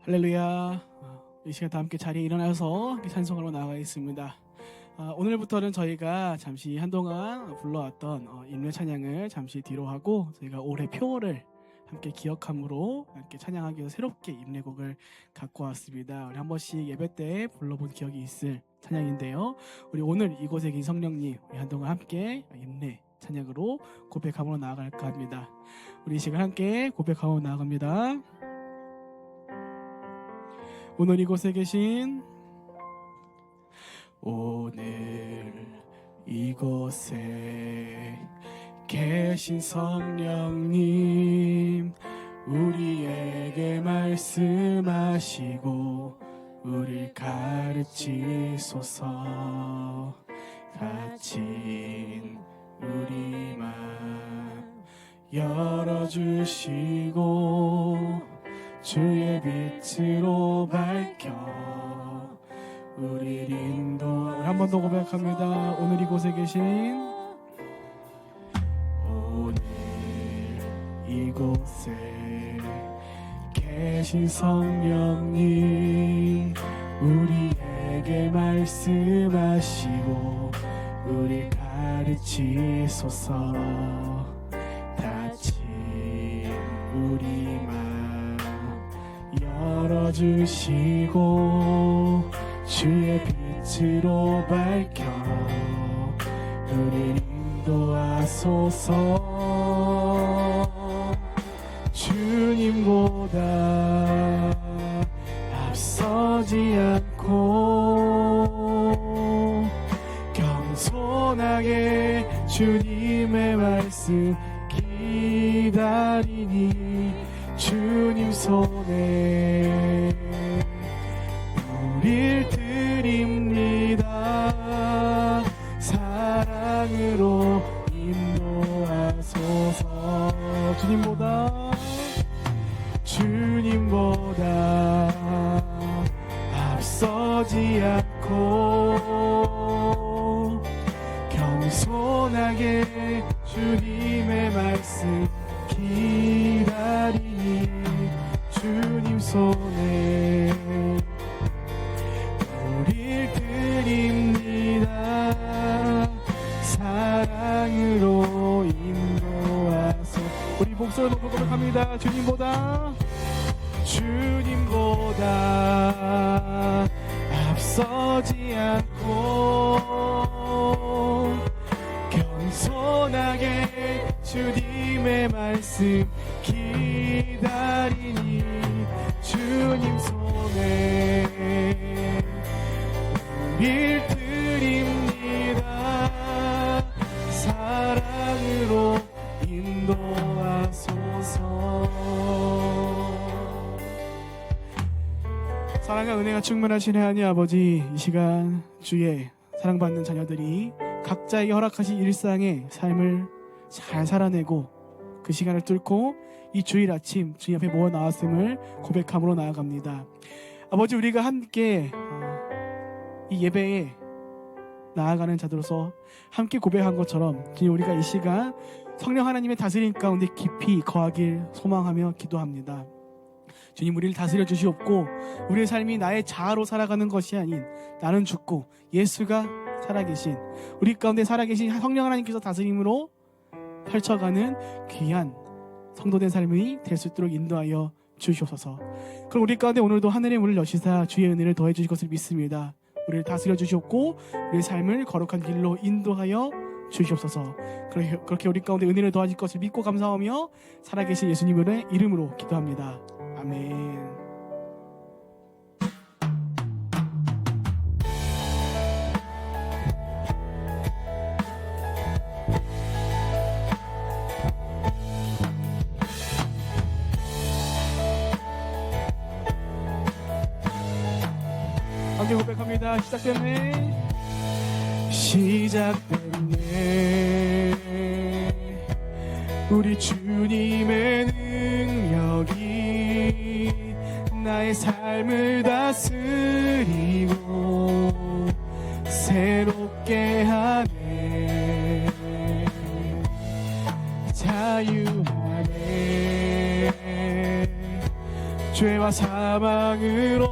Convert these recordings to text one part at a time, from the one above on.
할렐루야. 이 시간 다 함께 자리에 일어나서 찬송하러 나가 있습니다. 오늘부터는 저희가 잠시 한동안 불러왔던 인내 찬양을 잠시 뒤로 하고 저희가 올해 표를 함께 기억함으로 함께 찬양하기 위해서 새롭게 인내곡을 갖고 왔습니다. 우리 한 번씩 예배 때 불러본 기억이 있을 찬양인데요. 우리 오늘 이곳에 계신 성령님, 우리 한동안 함께 인내 찬양으로 고백함으로 나아갈까 합니다. 우리 이 시간 함께 고백함으로 나아갑니다. 오늘 이곳에 계신 오늘 이곳에 계신 성령님, 우리에게 말씀하시고 우릴 가르치소서. 갇힌 우리 맘 열어주시고 주의 빛으로 밝혀 우리를 인도. 한 번 더 고백합니다. 오늘 이곳에 계신 오늘 이곳에 계신 성령님, 우리에게 말씀하시고 우리 가르치소서. 닫힌 우리 맘 열어주시고 주의 빛으로 밝혀 우리를 인도하소서. 주님보다 앞서지 않고 겸손하게 주님의 말씀 기다리니 주님 손에 우릴 드립니다. 사랑으로 인도하소서. 주님보다 앞서지 않고 겸손하게 주님의 말씀 기다리니 주님 손에 우릴 드립니다. 사랑으로 인도하소. 우리 목소리 높여 고백합니다. 주님보다 앞서지 않고 겸손하게 주님의 말씀 기다리니 주님 손에 우릴 드립니다. 사랑으로 인도하소서. 사랑과 은혜가 충만하신 하나님 아버지, 이 시간 주의 사랑받는 자녀들이 각자에게 허락하신 일상의 삶을 잘 살아내고 그 시간을 뚫고 이 주일 아침 주님 앞에 모여 나왔음을 고백함으로 나아갑니다. 아버지, 우리가 함께 이 예배에 나아가는 자들로서 함께 고백한 것처럼 주님, 우리가 이 시간 성령 하나님의 다스림 가운데 깊이 거하길 소망하며 기도합니다. 주님, 우리를 다스려 주시옵고 우리의 삶이 나의 자아로 살아가는 것이 아닌 나는 죽고 예수가 살아계신, 우리 가운데 살아계신 성령 하나님께서 다스림으로 펼쳐가는 귀한 성도된 삶이 될 수 있도록 인도하여 주시옵소서. 그럼 우리 가운데 오늘도 하늘의 문을 여시사 주의 은혜를 더해 주실 것을 믿습니다. 우리를 다스려 주시옵고 우리의 삶을 거룩한 길로 인도하여 주시옵소서. 그렇게 우리 가운데 은혜를 더하실 것을 믿고 감사하며 살아계신 예수님의 이름으로 기도합니다. 아멘. 함께 고백합니다. 시작됐네. 우리 주님의 능력이 나의 삶을 다스리고 새롭게 하네. 자유하네. 죄와 사망으로부터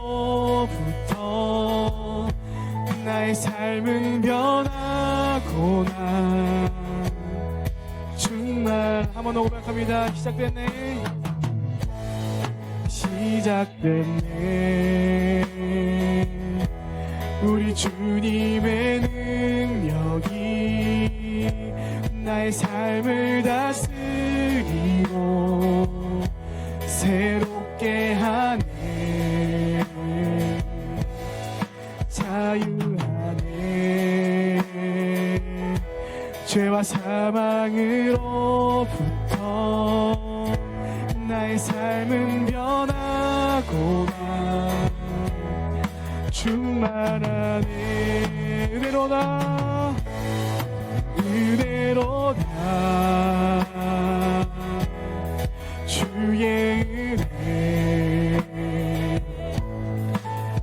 나의 삶은 변하고나 정말 한번 더 고백합니다. 시작됐네 우리 주님의 능력이 나의 삶을 다스리고 새롭게 하네 자유하네 죄와 사망으로부터 나의 삶은 변하고나 충만하네 은혜로다 주의 은혜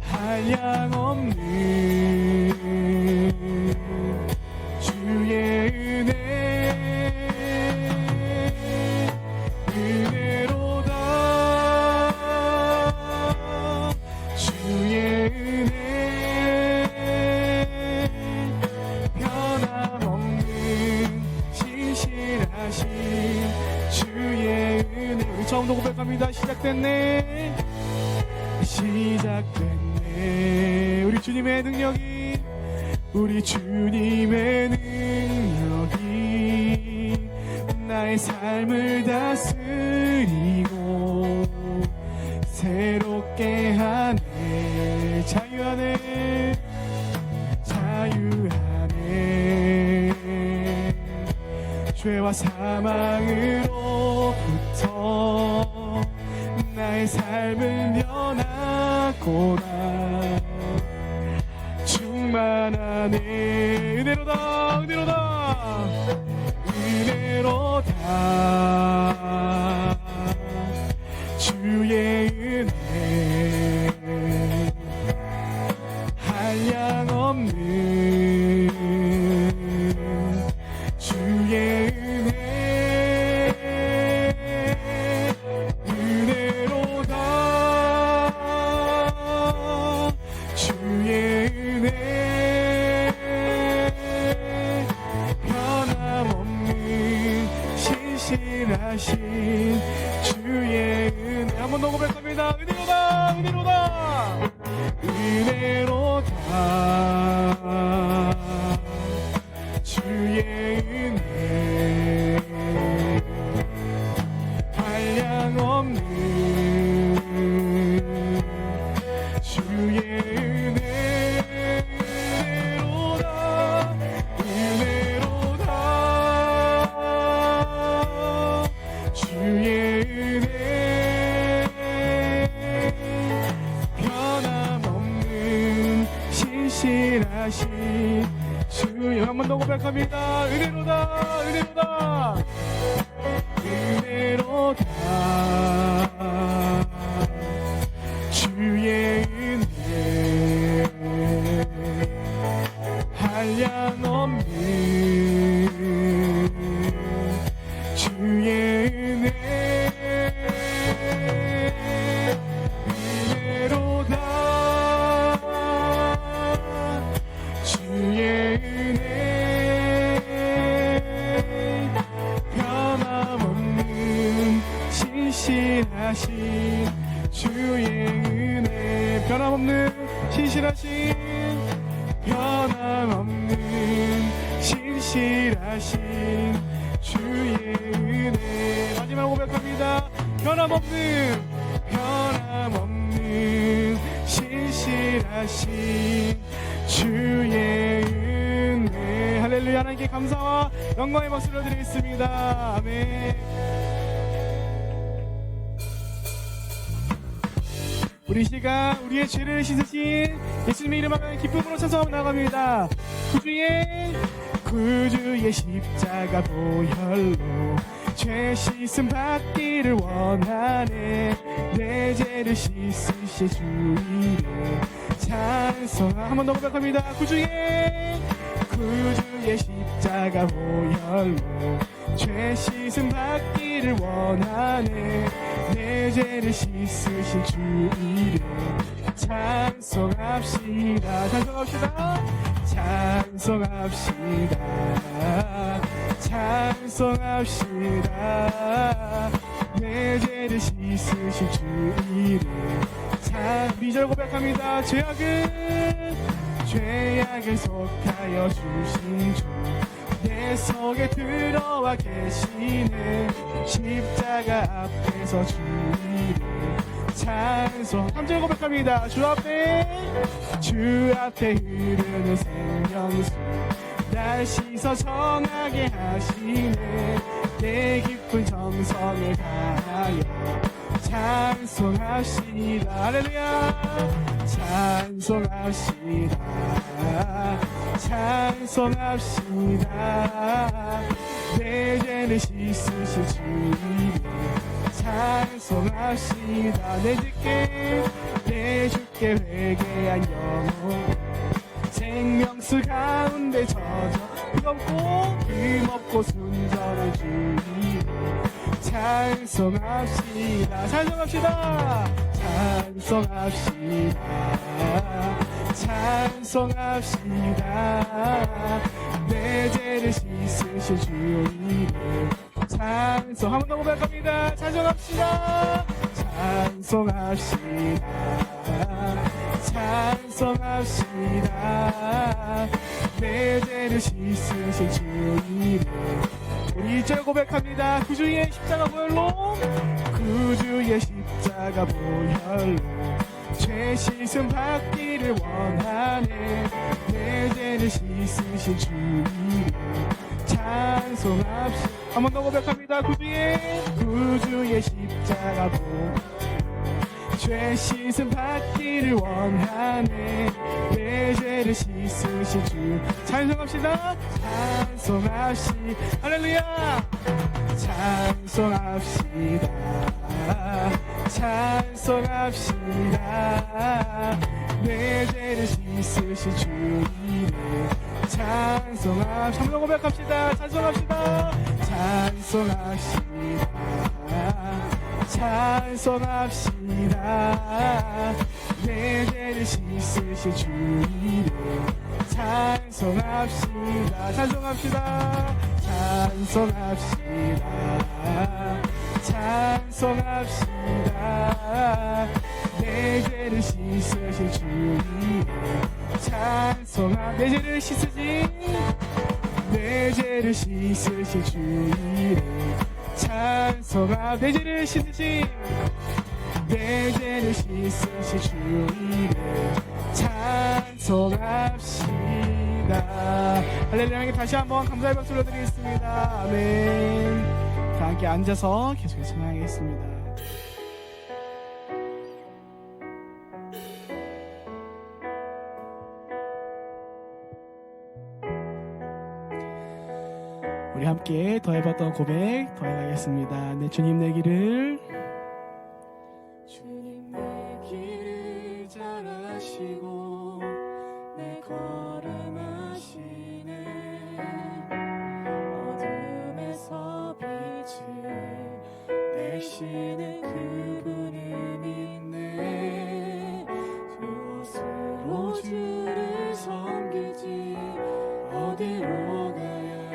한량없는 주의 은혜 은혜로다 주의 은혜 변함없는 신실하신 주의 은혜 우리 처음도 고백합니다. 시작됐네 우리 주님의 능력이 나의 삶을 다스리고 새롭게 하네 자유하네 죄와 사망으로부터 나의 삶은 변하고나 충만하네 은혜로다 주의 은혜 한량없는 주의 은혜 은혜로다 주의 은혜 변함없는 신실하신 주의 은혜 한번 더 고백합니다. 은혜로다 주의 은혜 한량없는 주의 은혜로다 주의 은혜 변함없는 신실하신 주여 한 번 더 고백합니다. 은혜로다 주의 은혜 한량없는 주의 은혜 은혜로다 주의 은혜 변함없는 신실하신 주의 은혜 변함없는 신실하신 주의 은혜 마지막 고백합니다. 변함없는 신실하신 주의 은혜 할렐루야. 하나님께 감사와 영광의 박수를 드리겠습니다. 아멘. 우리 시간 우리의 죄를 씻으신 예수님의 이름으로 기쁨으로 찬송하며 나갑니다. 구주의 십자가 보혈로 죄 씻음 받기를 원하네. 내 죄를 씻으실 주 이름 찬송 한번 더 고백합니다. 구주의 십자가 보혈로 죄 씻음 받기를 원하네. 내 죄를 씻으신 주 이름 찬송합시다. 찬송합시다. 찬송합시다. 찬송합시다. 내 죄를 씻으신 주 이름 참 2절 고백합니다. 죄악을 속하여 주신 주 내 속에 들어와 계시는 십자가 앞에서 주 이름 찬송 3절 고백합니다. 주 앞에 흐르는 생명수 날 씻어 정하게 하시네 내 깊은 정성을 다하여 찬송합시다. 할렐루야. 찬송합시다. 찬송합시다. 내 죄를 씻으신 주 이름 찬송합시다. 내 주께 회개한 영혼 생명수 가운데 젖어 금없고 순전한 주 이름 찬송합시다. 찬송합시다. 찬송합시다. 찬송합시다. 내 죄를 씻으신 주 이름 찬송 한 번 더 고백합니다. 찬송합시다. 찬송합시다. 찬송합시다. 내 죄를 씻으신 주 이름 우리 1절 고백합니다. 구주의 십자가 보혈로 구주의 십자가 보혈로 죄 씻음 받기를 원하네 내 죄를 씻으신 주 이름 찬송합시다. 한 번 더 고백합니다. 구주의 십자가 보혈로 죄 씻음 받기를 원하네 내 죄를 씻으신 주 찬송합시다. 찬송합시다. 할렐루야. 찬송합시다. 찬송합시다. 내 죄를 씻으신 주 이름 찬송합시다. 한번 고백합시다. 찬송합시다. 찬송합시다. 찬송합시다. 내 죄를 씻으신 주 이름 찬송합시다. 찬송합시다. 찬송합시다. 찬송합시다. 내 죄를 씻으신 주 이름 내 죄를 씻으신 내 죄를 씻으신 주 이름 찬송합 내 죄를 씻으신 내 죄를 씻으신 주 이름 찬송합시다. 할렐루야. 다시 한번 감사의 박수 올려드리겠습니다. 아멘. 다 함께 앉아서 계속해서 찬양하겠습니다. 우리 함께 더해봤던 고백 더해가겠습니다. 내 주님 내 길을 잘 아시고 내 걸음 아시네 어둠에서 빛을 내시는 그분을 믿네 무엇으로 주를 섬길지 어디로 가야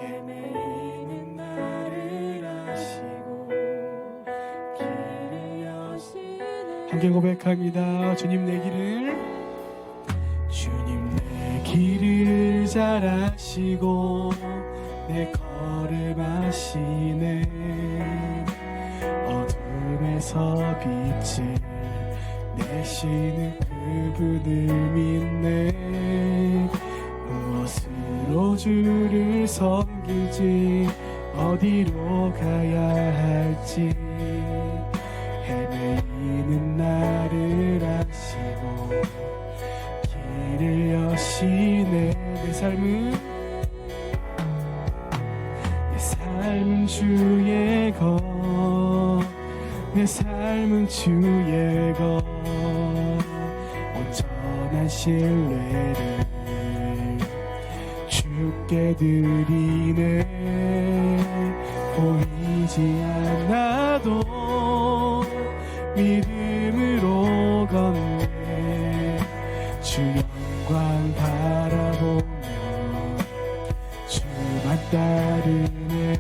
헤매이는 나를 아시고 길을 여시네 함께 고백합니다. 주님 내 길을 잘 아시고 내 걸음 아시네 어둠에서 빛을 내시는 그분을 믿네 무엇으로 주를 섬기지 어디로 가야 할지 헤매이는 나를 아시고 길을 여시네 내 삶은 주의 것 내 삶은 주의 것 온전한 신뢰를 주께 드리네 보이지 보이지 않아도 믿음으로 걷네. 주 영광 바라보며 주만 따르네.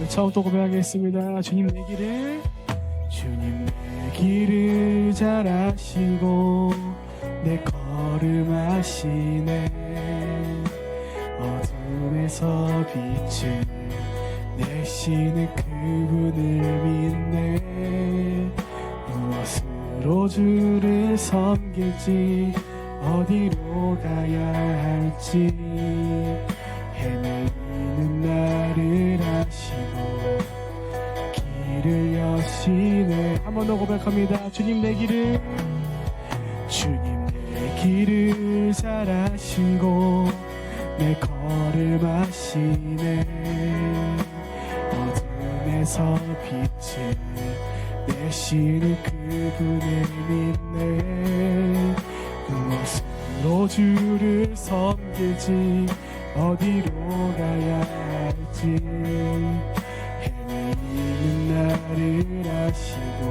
처음부터 고백하겠습니다. 주님 내 길을 잘 아시고 내 걸음 아시네. 어둠에서 빛을 내시는 그분을 믿네. 무엇으로 주를 섬길지 어디로 가야 할지 헤매이는 나를 아시고 길을 여시네. 한 번 더 고백합니다. 주님 내 길을 잘 아시고 내 걸음 아시네. 어둠에서 빛을 내시는 그분을 믿네. 무엇으로 주를 섬길지 어디로 가야 할지 헤매이는 나를 아시고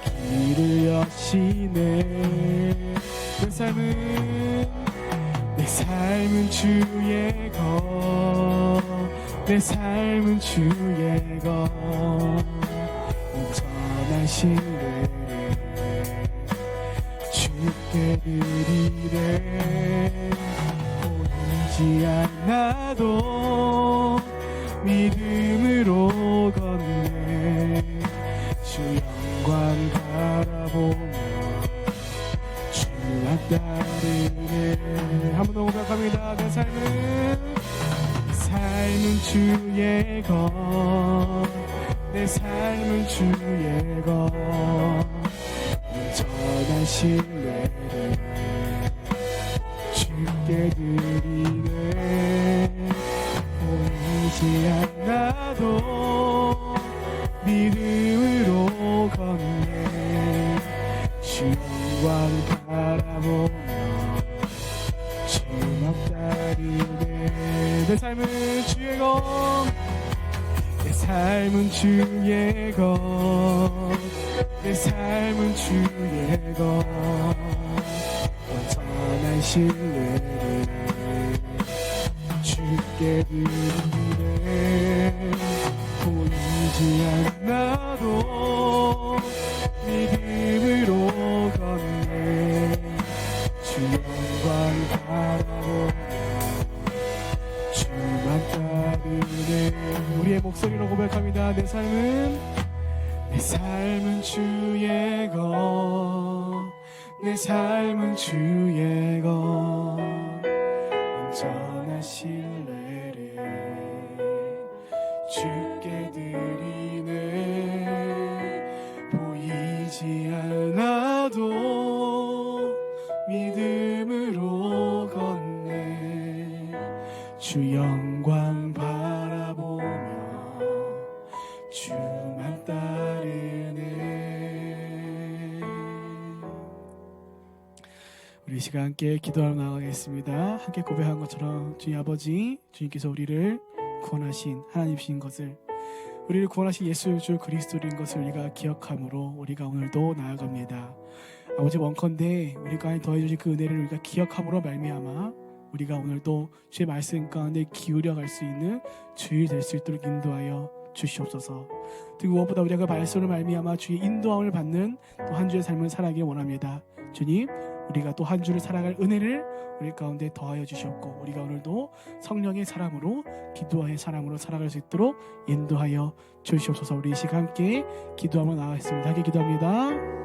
길을 여시네. 내 삶은 주의 것, 내 삶은 주의 것. 온전한 신뢰를 주께 드리네. 보이지 않아도 믿음으로 걷네. 주 영광 바라보며 주만 따르네. 한 번 더 고백합니다. 내 삶은 주의 것, 내 삶은 주의 것. 온전한 신뢰를 주께 드리네. 보이지 않아도 믿음으로 걷네. 주 영광 바라보며 주만 따르네. 내 삶은 주의 것, 내 삶은 주의 것, 내 삶은 주의 것. 온전한 신뢰를 주께 드리네. 보이지 않아도 믿음으로 걷네. 주 영광 바라보며 주만 따르네. 우리의 목소리로 고백합니다. 내 삶은 주의 것, 내 삶은 주의 것. 온전한 신뢰를 주께 드리네. 보이지 않아도 믿음으로 걷네. 주 영광 바라보며 주만 따르네. 우리 이 시간 함께 기도하러 나가겠습니다. 함께 고백한 것처럼 주님 아버지, 주님께서 우리를 구원하신 하나님이신 것을, 우리를 구원하신 예수 주 그리스도인 것을 우리가 기억함으로 우리가 오늘도 나아갑니다. 아버지, 원컨대 우리 가운데 더해주신 그 은혜를 우리가 기억함으로 말미암아 우리가 오늘도 주의 말씀 가운데 기울여 갈 수 있는 주일 될 수 있도록 인도하여 주시옵소서. 그리고 무엇보다 우리가 그 말씀을 말미암아 주의 인도함을 받는 또 한 주의 삶을 살아가기 원합니다. 주님, 우리가 또 한 주를 살아갈 은혜를 우리 가운데 더하여 주시옵고, 우리가 오늘도 성령의 사람으로, 기도의 사람으로 살아갈 수 있도록 인도하여 주시옵소서. 우리 이 시간 함께 기도하며 나가겠습니다. 함께 기도합니다.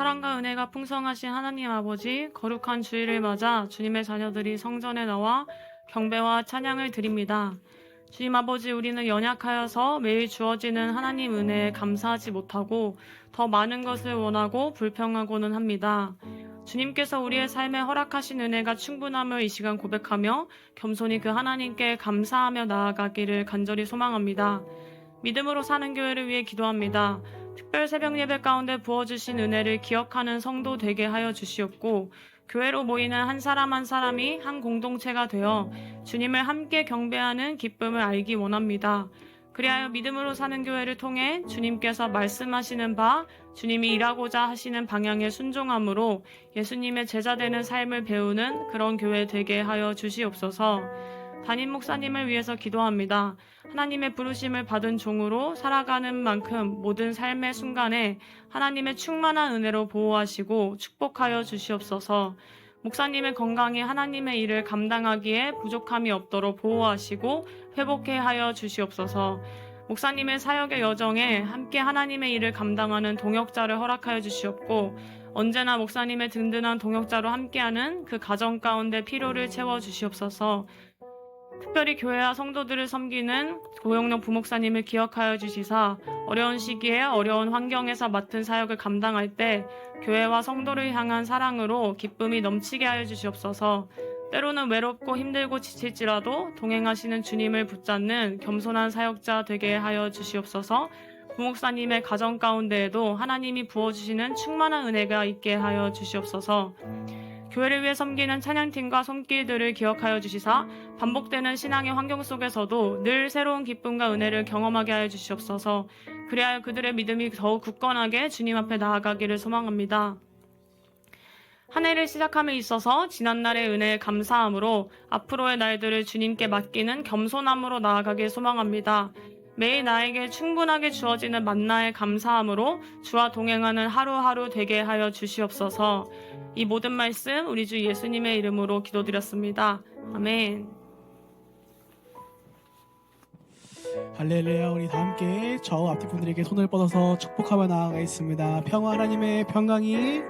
사랑과 은혜가 풍성하신 하나님 아버지, 거룩한 주일을 맞아 주님의 자녀들이 성전에 나와 경배와 찬양을 드립니다. 주님 아버지, 우리는 연약하여서 매일 주어지는 하나님 은혜에 감사하지 못하고 더 많은 것을 원하고 불평하고는 합니다. 주님께서 우리의 삶에 허락하신 은혜가 충분함을 이 시간 고백하며 겸손히 그 하나님께 감사하며 나아가기를 간절히 소망합니다. 믿음으로 사는 교회를 위해 기도합니다. 특별 새벽 예배 가운데 부어주신 은혜를 기억하는 성도 되게 하여 주시옵고, 교회로 모이는 한 사람 한 사람이 한 공동체가 되어 주님을 함께 경배하는 기쁨을 알기 원합니다. 그리하여 믿음으로 사는 교회를 통해 주님께서 말씀하시는 바, 주님이 일하고자 하시는 방향에 순종함으로 예수님의 제자 되는 삶을 배우는 그런 교회 되게 하여 주시옵소서. 담임 목사님을 위해서 기도합니다. 하나님의 부르심을 받은 종으로 살아가는 만큼 모든 삶의 순간에 하나님의 충만한 은혜로 보호하시고 축복하여 주시옵소서. 목사님의 건강이 하나님의 일을 감당하기에 부족함이 없도록 보호하시고 회복해 하여 주시옵소서. 목사님의 사역의 여정에 함께 하나님의 일을 감당하는 동역자를 허락하여 주시옵고, 언제나 목사님의 든든한 동역자로 함께하는 그 가정 가운데 필요를 채워 주시옵소서. 특별히 교회와 성도들을 섬기는 고영록 부목사님을 기억하여 주시사 어려운 시기에 어려운 환경에서 맡은 사역을 감당할 때 교회와 성도를 향한 사랑으로 기쁨이 넘치게 하여 주시옵소서. 때로는 외롭고 힘들고 지칠지라도 동행하시는 주님을 붙잡는 겸손한 사역자 되게 하여 주시옵소서. 부목사님의 가정 가운데에도 하나님이 부어주시는 충만한 은혜가 있게 하여 주시옵소서. 교회를 위해 섬기는 찬양팀과 손길들을 기억하여 주시사 반복되는 신앙의 환경 속에서도 늘 새로운 기쁨과 은혜를 경험하게 하여 주시옵소서. 그리하여 그들의 믿음이 더욱 굳건하게 주님 앞에 나아가기를 소망합니다. 한 해를 시작함에 있어서 지난날의 은혜에 감사함으로 앞으로의 날들을 주님께 맡기는 겸손함으로 나아가길 소망합니다. 매일 나에게 충분하게 주어지는 만나에 감사함으로 주와 동행하는 하루하루 되게 하여 주시옵소서. 이 모든 말씀 우리 주 예수님의 이름으로 기도드렸습니다. 아멘. 할렐루야. 우리 다 함께 좌우 앞뒤 분들에게 손을 뻗어서 축복하며 나아가겠습니다. 평화 하나님의 평강이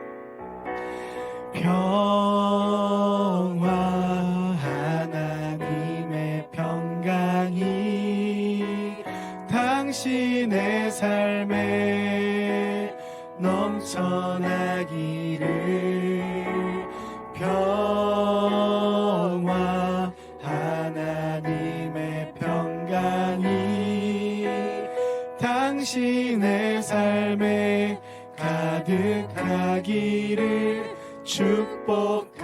당신의 삶에 넘쳐나기를. 평화 하나님의 평강이 당신의 삶에 가득하기를 축복합니다.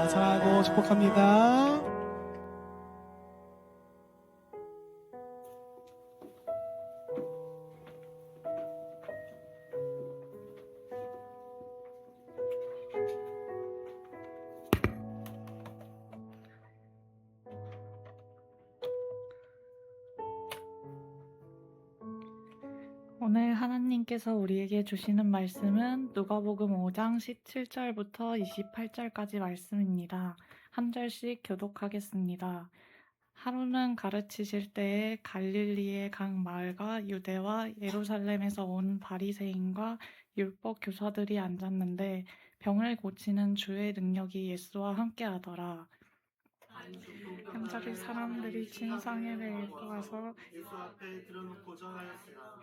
사랑하고 축복합니다. 오늘 하나님께서 우리에게 주시는 말씀은 누가복음 5장 17절부터 28절까지 말씀입니다. 한 절씩 교독하겠습니다. 하루는 가르치실 때에 갈릴리의 각 마을과 유대와 예루살렘에서 온 바리새인과 율법 교사들이 앉았는데 병을 고치는 주의 능력이 예수와 함께하더라. 한자리 사람들이 진상에 대해 와서 예수 앞에 들어놓고 전하였으나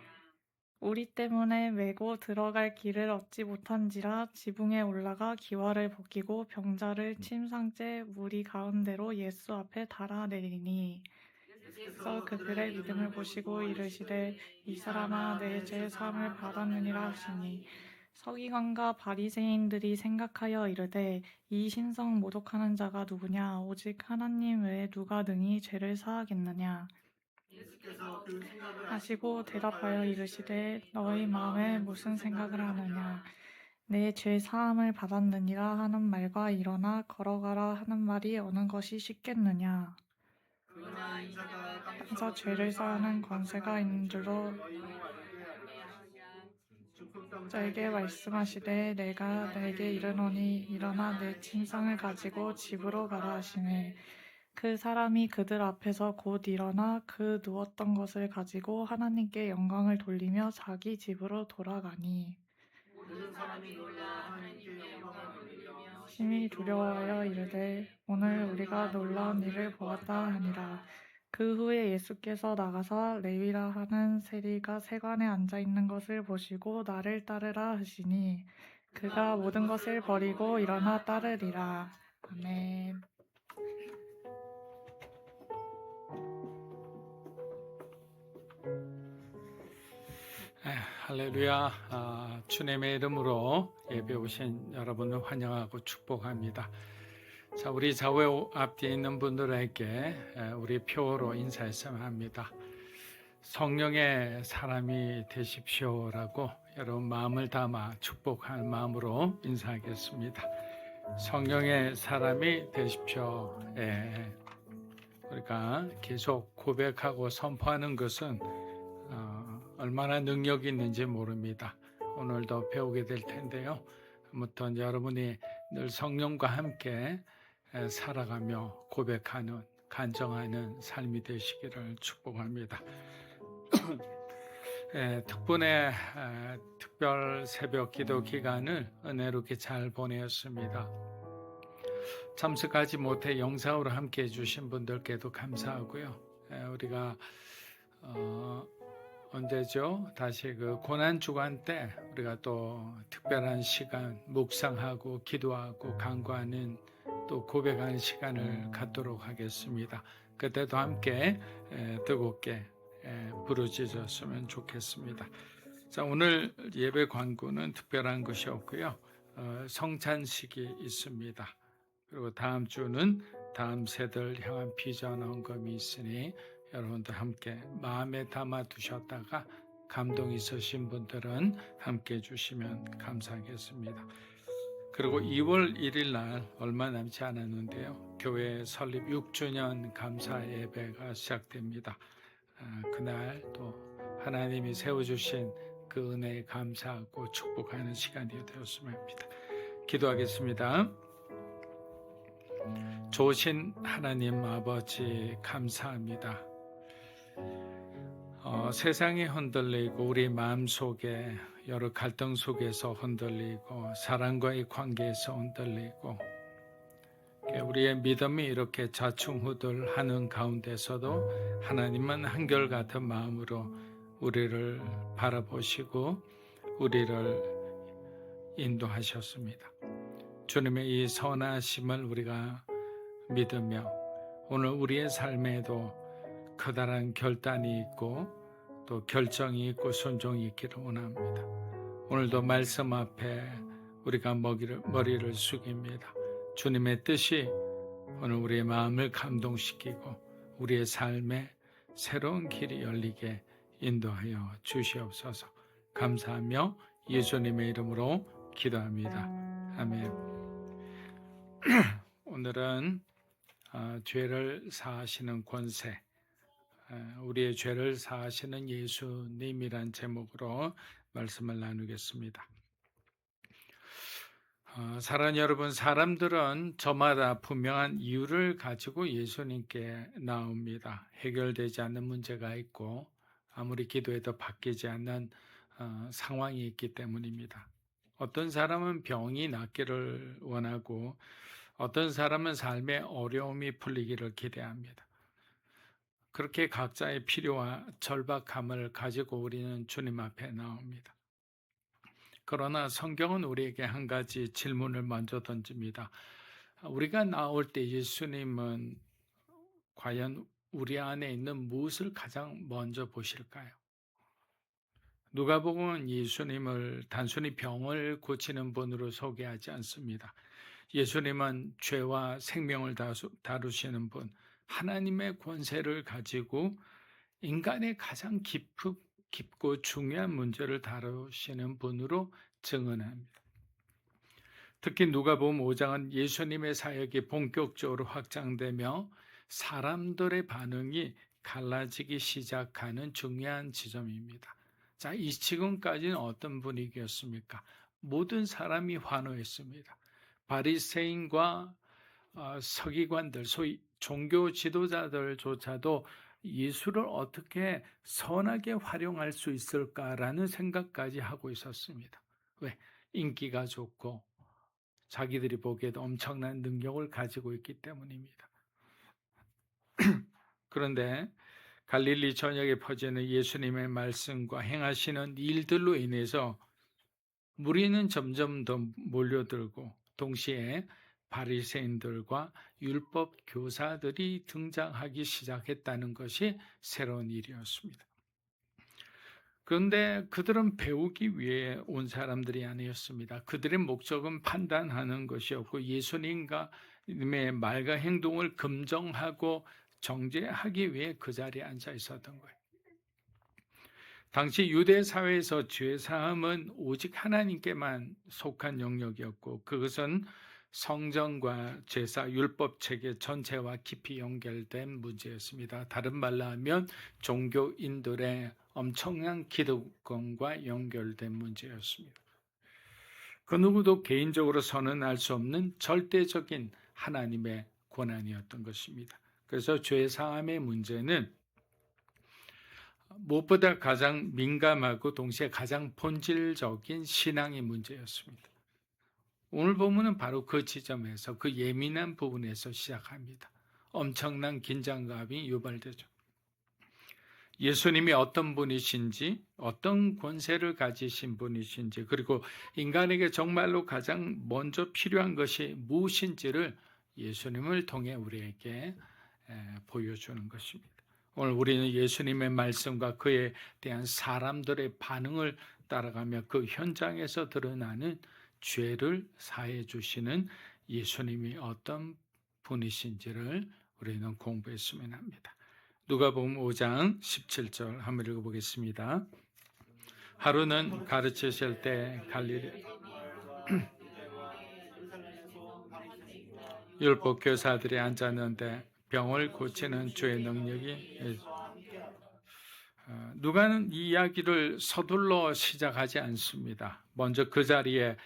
우리 때문에 메고 들어갈 길을 얻지 못한지라 지붕에 올라가 기와를 벗기고 병자를 침상째 무리 가운데로 예수 앞에 달아내리니 예수께서 그들의 믿음을 보시고 이르시되 이 사람아 내 죄 사함을 받았느니라 하시니 서기관과 바리새인들이 생각하여 이르되 이 신성 모독하는 자가 누구냐 오직 하나님 외에 누가 능히 죄를 사하겠느냐 예수께서 그 생각을 하시고 대답하여 이르시되 너희 마음에 무슨 생각을 하느냐 내 죄 사함을 받았느니라 하는 말과 일어나 걸어가라 하는 말이 어느 것이 쉽겠느냐 그래서 죄를 사하는 권세가 있는 줄로 저에게 말씀하시되 내가 내게 이르노니 일어나 내 침상을 가지고 집으로 가라 하시매 그 사람이 그들 앞에서 곧 일어나 그 누웠던 것을 가지고 하나님께 영광을 돌리며 자기 집으로 돌아가니 모든 사람이 놀라 하나님께 영광을 돌리며 심히 두려워하여 이르되 오늘 우리가 놀라운 일을 보았다 하니라. 그 후에 예수께서 나가사 레위라 하는 세리가 세관에 앉아 있는 것을 보시고 나를 따르라 하시니 그가 모든 것을 버리고 일어나 따르리라. 아멘. 할렐루야. 주님의 이름으로 예배 오신 여러분을 환영하고 축복합니다. 자, 우리 좌우에 앞뒤에 있는 분들에게 우리 표로 인사했으면 합니다. 성령의 사람이 되십시오라고 여러분 마음을 담아 축복할 마음으로 인사하겠습니다. 성령의 사람이 되십시오. 우리가 계속 고백하고 선포하는 것은 얼마나 능력이 있는지 모릅니다. 오늘도 배우게 될 텐데요. 아무튼 여러분이 늘 성령과 함께 살아가며 고백하는, 간정하는 삶이 되시기를 축복합니다. 특분의 특별 새벽 기도 기간을 은혜롭게 잘 보내었습니다. 참석하지 못해 영상으로 함께 해주신 분들께도 감사하고요. 우리가 언제죠? 다시 그 고난주간 때 우리가 또 특별한 시간 묵상하고 기도하고 간구하는 또 고백하는 시간을 갖도록 하겠습니다. 그때도 함께 뜨겁게 부르짖었으면 좋겠습니다. 자, 오늘 예배 광고는 특별한 것이 없고요. 성찬식이 있습니다. 그리고 다음 주는 다음 세대를 향한 비전 헌금이 있으니 여러분들 함께 마음에 담아 두셨다가 감동 있으신 분들은 함께 해주시면 감사하겠습니다. 그리고 2월 1일 날 얼마 남지 않았는데요. 교회 설립 6주년 감사 예배가 시작됩니다. 그날 또 하나님이 세워주신 그 은혜에 감사하고 축복하는 시간이 되었으면 합니다. 기도하겠습니다. 좋으신 하나님 아버지 감사합니다. 세상이 흔들리고 우리 마음속에 여러 갈등 속에서 흔들리고 사랑과의 관계에서 흔들리고 우리의 믿음이 이렇게 좌충우돌하는 가운데서도 하나님은 한결같은 마음으로 우리를 바라보시고 우리를 인도하셨습니다. 주님의 이 선하심을 우리가 믿으며 오늘 우리의 삶에도 커다란 결단이 있고 또 결정이 있고 순종이 있기를 원합니다. 오늘도 말씀 앞에 우리가 머리를 숙입니다. 주님의 뜻이 오늘 우리의 마음을 감동시키고 우리의 삶에 새로운 길이 열리게 인도하여 주시옵소서. 감사하며 예수님의 이름으로 기도합니다. 아멘. 오늘은 죄를 사하시는 권세, 우리의 죄를 사하시는 예수님이란 제목으로 말씀을 나누겠습니다. 사랑하는 여러분, 사람들은 저마다 분명한 이유를 가지고 예수님께 나옵니다. 해결되지 않는 문제가 있고 아무리 기도해도 바뀌지 않는 상황이 있기 때문입니다. 어떤 사람은 병이 낫기를 원하고 어떤 사람은 삶의 어려움이 풀리기를 기대합니다. 그렇게 각자의 필요와 절박함을 가지고 우리는 주님 앞에 나옵니다. 그러나 성경은 우리에게 한 가지 질문을 먼저 던집니다. 우리가 나올 때 예수님은 과연 우리 안에 있는 무엇을 가장 먼저 보실까요? 누가복음은 예수님을 단순히 병을 고치는 분으로 소개하지 않습니다. 예수님은 죄와 생명을 다루시는 분, 하나님의 권세를 가지고 인간의 가장 깊고 중요한 문제를 다루시는 분으로 증언합니다. 특히 누가복음 5장은 예수님의 사역이 본격적으로 확장되며 사람들의 반응이 갈라지기 시작하는 중요한 지점입니다. 자, 이 지금까지는 어떤 분위기였습니까? 모든 사람이 환호했습니다. 바리새인과 서기관들, 소위 종교 지도자들조차도 예수를 어떻게 선하게 활용할 수 있을까라는 생각까지 하고 있었습니다. 왜? 인기가 좋고 자기들이 보기에도 엄청난 능력을 가지고 있기 때문입니다. 그런데 갈릴리 전역에 퍼지는 예수님의 말씀과 행하시는 일들로 인해서 무리는 점점 더 몰려들고 동시에 바리새인들과 율법 교사들이 등장하기 시작했다는 것이 새로운 일이었습니다. 그런데 그들은 배우기 위해 온 사람들이 아니었습니다. 그들의 목적은 판단하는 것이었고 예수님의 말과 행동을 검증하고 정죄하기 위해 그 자리에 앉아 있었던 거예요. 당시 유대 사회에서 죄 사함은 오직 하나님께만 속한 영역이었고 그것은 성전과 제사 율법 체계 전체와 깊이 연결된 문제였습니다. 다른 말로 하면 종교인들의 엄청난 기득권과 연결된 문제였습니다. 그 누구도 개인적으로 선언할 수 없는 절대적인 하나님의 권한이었던 것입니다. 그래서 죄 사함의 문제는 무엇보다 가장 민감하고 동시에 가장 본질적인 신앙의 문제였습니다. 오늘 본문은 바로 그 지점에서 그 예민한 부분에서 시작합니다. 엄청난 긴장감이 유발되죠. 예수님이 어떤 분이신지, 어떤 권세를 가지신 분이신지, 그리고 인간에게 정말로 가장 먼저 필요한 것이 무엇인지를 예수님을 통해 우리에게 보여주는 것입니다. 오늘 우리는 예수님의 말씀과 그에 대한 사람들의 반응을 따라가며 그 현장에서 드러나는 죄를 사해 주시는 예수님이 어떤 분이신지를 우리는 공부했으면 합니다. 누가복음 5장 17절 한번 읽어보겠습니다. 하루는 가르치실 때 갈릴리 율법 교사들이 앉았는데 병을 고치는 주의 능력이 누가는 이 이야기를 서둘러 시작하지 않습니다. 먼저 그 자리에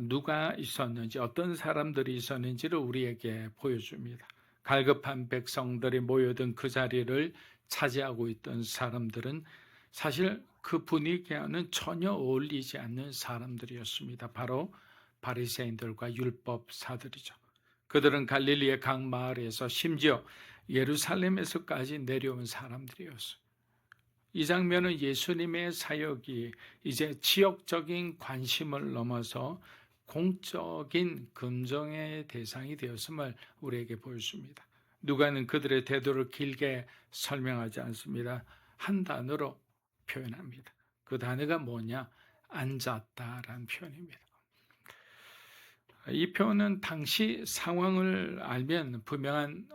누가 있었는지 어떤 사람들이 있었는지를 우리에게 보여줍니다. 갈급한 백성들이 모여든 그 자리를 차지하고 있던 사람들은 사실 그 분위기와는 전혀 어울리지 않는 사람들이었습니다. 바로 바리새인들과 율법사들이죠. 그들은 갈릴리의 각 마을에서 심지어 예루살렘에서까지 내려온 사람들이었어요. 이 장면은 예수님의 사역이 이제 지역적인 관심을 넘어서 공적인 긍정의 대상이 되었음을 우리에게 보여줍니다. 누가는 그들의 태도를 길게 설명하지 않습니다. 한 단어로 표현합니다. 그 단어가 뭐냐? 앉았다라는 표현입니다. 이 표현은 당시 상황을 알면 분명한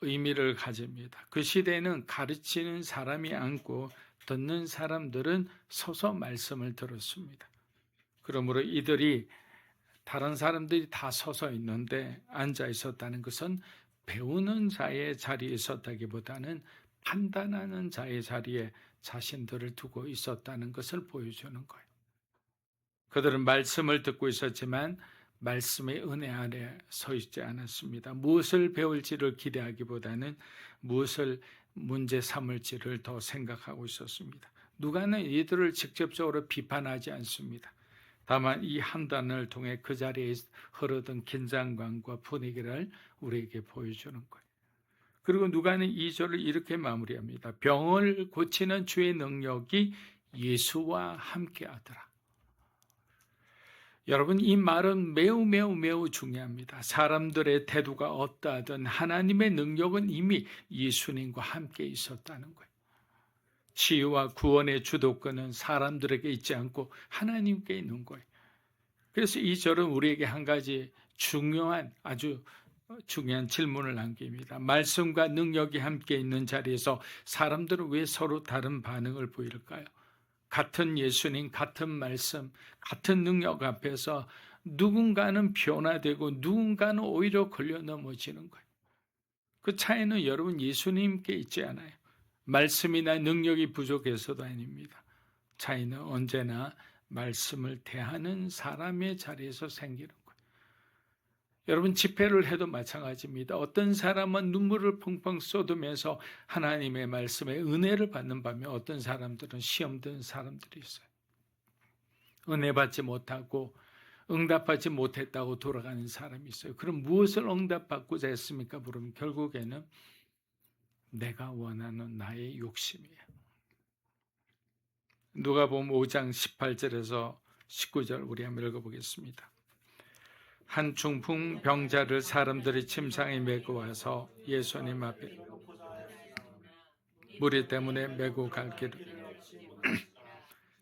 의미를 가집니다. 그 시대에는 가르치는 사람이 앉고 듣는 사람들은 서서 말씀을 들었습니다. 그러므로 이들이 다른 사람들이 다 서서 있는데 앉아 있었다는 것은 배우는 자의 자리에 있었다기보다는 판단하는 자의 자리에 자신들을 두고 있었다는 것을 보여주는 거예요. 그들은 말씀을 듣고 있었지만 말씀의 은혜 아래 서 있지 않았습니다. 무엇을 배울지를 기대하기보다는 무엇을 문제 삼을지를 더 생각하고 있었습니다. 누가는 이들을 직접적으로 비판하지 않습니다. 다만 이 한단을 통해 그 자리에 흐르던 긴장감과 분위기를 우리에게 보여주는 거예요. 그리고 누가는 2절을 이렇게 마무리합니다. 병을 고치는 주의 능력이 예수와 함께 하더라. 여러분, 이 말은 매우 중요합니다. 사람들의 태도가 어떠하든 하나님의 능력은 이미 예수님과 함께 있었다는 거예요. 치유와 구원의 주도권은 사람들에게 있지 않고 하나님께 있는 거예요. 그래서 이 절은 우리에게 한 가지 아주 중요한 질문을 남깁니다. 말씀과 능력이 함께 있는 자리에서 사람들은 왜 서로 다른 반응을 보일까요? 같은 예수님, 같은 말씀, 같은 능력 앞에서 누군가는 변화되고 누군가는 오히려 걸려 넘어지는 거예요. 그 차이는 여러분 예수님께 있지 않아요. 말씀이나 능력이 부족해서도 아닙니다. 차이는 언제나 말씀을 대하는 사람의 자리에서 생기는 거예요. 여러분, 집회를 해도 마찬가지입니다. 어떤 사람은 눈물을 펑펑 쏟으면서 하나님의 말씀에 은혜를 받는 반면 어떤 사람들은 시험 든 사람들이 있어요. 은혜 받지 못하고 응답하지 못했다고 돌아가는 사람이 있어요. 그럼 무엇을 응답받고자 했습니까? 그러면 결국에는 내가 원하는 나의 욕심이에요. 누가복음 5장 18절에서 19절 우리 한번 읽어보겠습니다. 한 중풍병자를 사람들이 침상에 메고 와서 예수님 앞에 무리 때문에 메고 갈 길을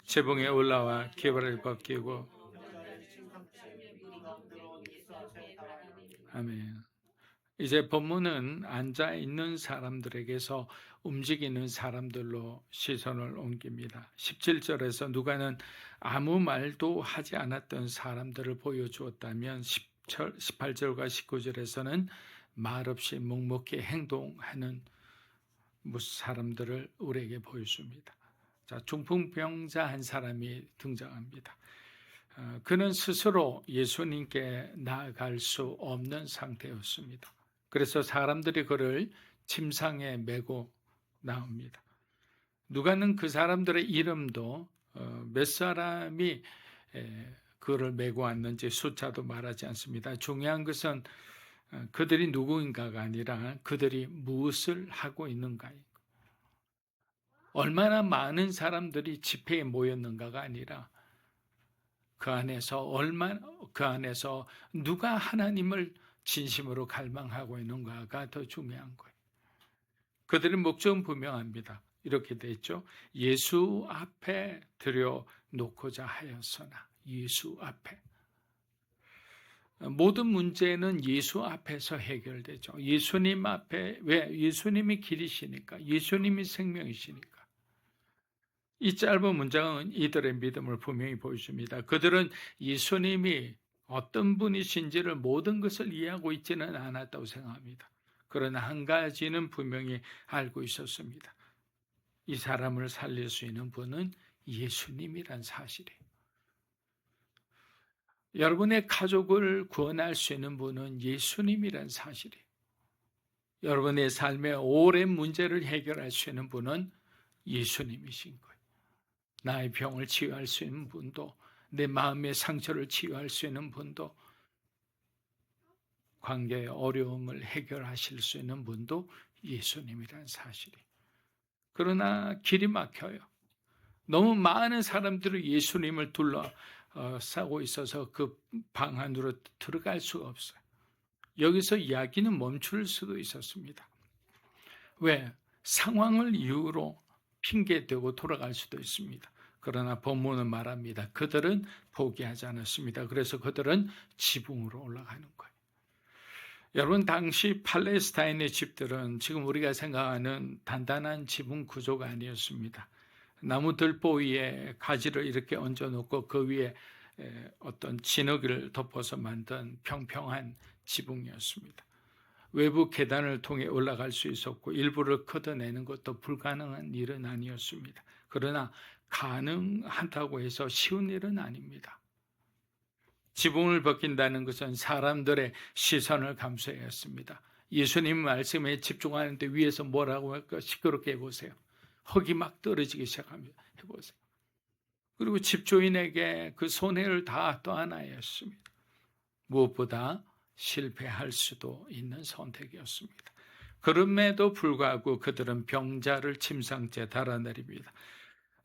지붕에 올라와 기와를 벗기고 아멘. 이제 본문은 앉아 있는 사람들에게서 움직이는 사람들로 시선을 옮깁니다. 17절에서 누가는 아무 말도 하지 않았던 사람들을 보여주었다면 18절과 19절에서는 말없이 묵묵히 행동하는 사람들을 우리에게 보여줍니다. 자, 중풍병자 한 사람이 등장합니다. 그는 스스로 예수님께 나아갈 수 없는 상태였습니다. 그래서 사람들이 그를 침상에 메고 나옵니다. 누가는 그 사람들의 이름도 몇 사람이 그를 메고 왔는지 숫자도 말하지 않습니다. 중요한 것은 그들이 누구인가가 아니라 그들이 무엇을 하고 있는가예요. 얼마나 많은 사람들이 집회에 모였는가가 아니라 그 안에서 누가 하나님을 진심으로 갈망하고 있는가가 더 중요한 거예요. 그들의 목적은 분명합니다. 이렇게 돼 있죠. 예수 앞에 들여놓고자 하였으나 예수 앞에. 모든 문제는 예수 앞에서 해결되죠. 예수님 앞에, 왜? 예수님이 길이시니까, 예수님이 생명이시니까. 이 짧은 문장은 이들의 믿음을 분명히 보여줍니다. 그들은 예수님이 어떤 분이신지를 모든 것을 이해하고 있지는 않았다고 생각합니다. 그러나 한 가지는 분명히 알고 있었습니다. 이 사람을 살릴 수 있는 분은 예수님이란 사실이에요. 여러분의 가족을 구원할 수 있는 분은 예수님이란 사실이에요. 여러분의 삶의 오랜 문제를 해결할 수 있는 분은 예수님이신 거예요. 나의 병을 치유할 수 있는 분도, 내 마음의 상처를 치유할 수 있는 분도, 관계의 어려움을 해결하실 수 있는 분도 예수님이란 사실이에요. 그러나 길이 막혀요. 너무 많은 사람들이 예수님을 둘러싸고 있어서 그 방 안으로 들어갈 수가 없어요. 여기서 이야기는 멈출 수도 있었습니다. 왜? 상황을 이유로 핑계대고 돌아갈 수도 있습니다. 그러나 본문은 말합니다. 그들은 포기하지 않았습니다. 그래서 그들은 지붕으로 올라가는 거예요. 여러분, 당시 팔레스타인의 집들은 지금 우리가 생각하는 단단한 지붕 구조가 아니었습니다. 나무 들보 위에 가지를 이렇게 얹어놓고 그 위에 어떤 진흙을 덮어서 만든 평평한 지붕이었습니다. 외부 계단을 통해 올라갈 수 있었고 일부를 걷어내는 것도 불가능한 일은 아니었습니다. 그러나 가능하다고 해서 쉬운 일은 아닙니다. 지붕을 벗긴다는 것은 사람들의 시선을 감수해야 했습니다. 예수님 말씀에 집중하는데 위에서 뭐라고 할까 시끄럽게 해보세요. 흙이 막 떨어지기 시작합니다. 해보세요. 그리고 집주인에게 그 손해를 다 떠안아야 했습니다. 무엇보다 실패할 수도 있는 선택이었습니다. 그럼에도 불구하고 그들은 병자를 침상째 달아내립니다.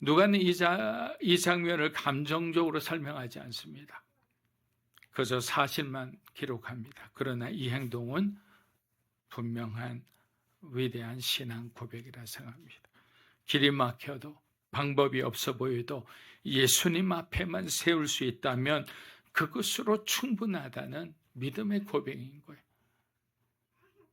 누가는 이 장면을 감정적으로 설명하지 않습니다. 그저 사실만 기록합니다. 그러나 이 행동은 분명한 위대한 신앙 고백이라 생각합니다. 길이 막혀도 방법이 없어 보여도 예수님 앞에만 세울 수 있다면 그것으로 충분하다는 믿음의 고백인 거예요.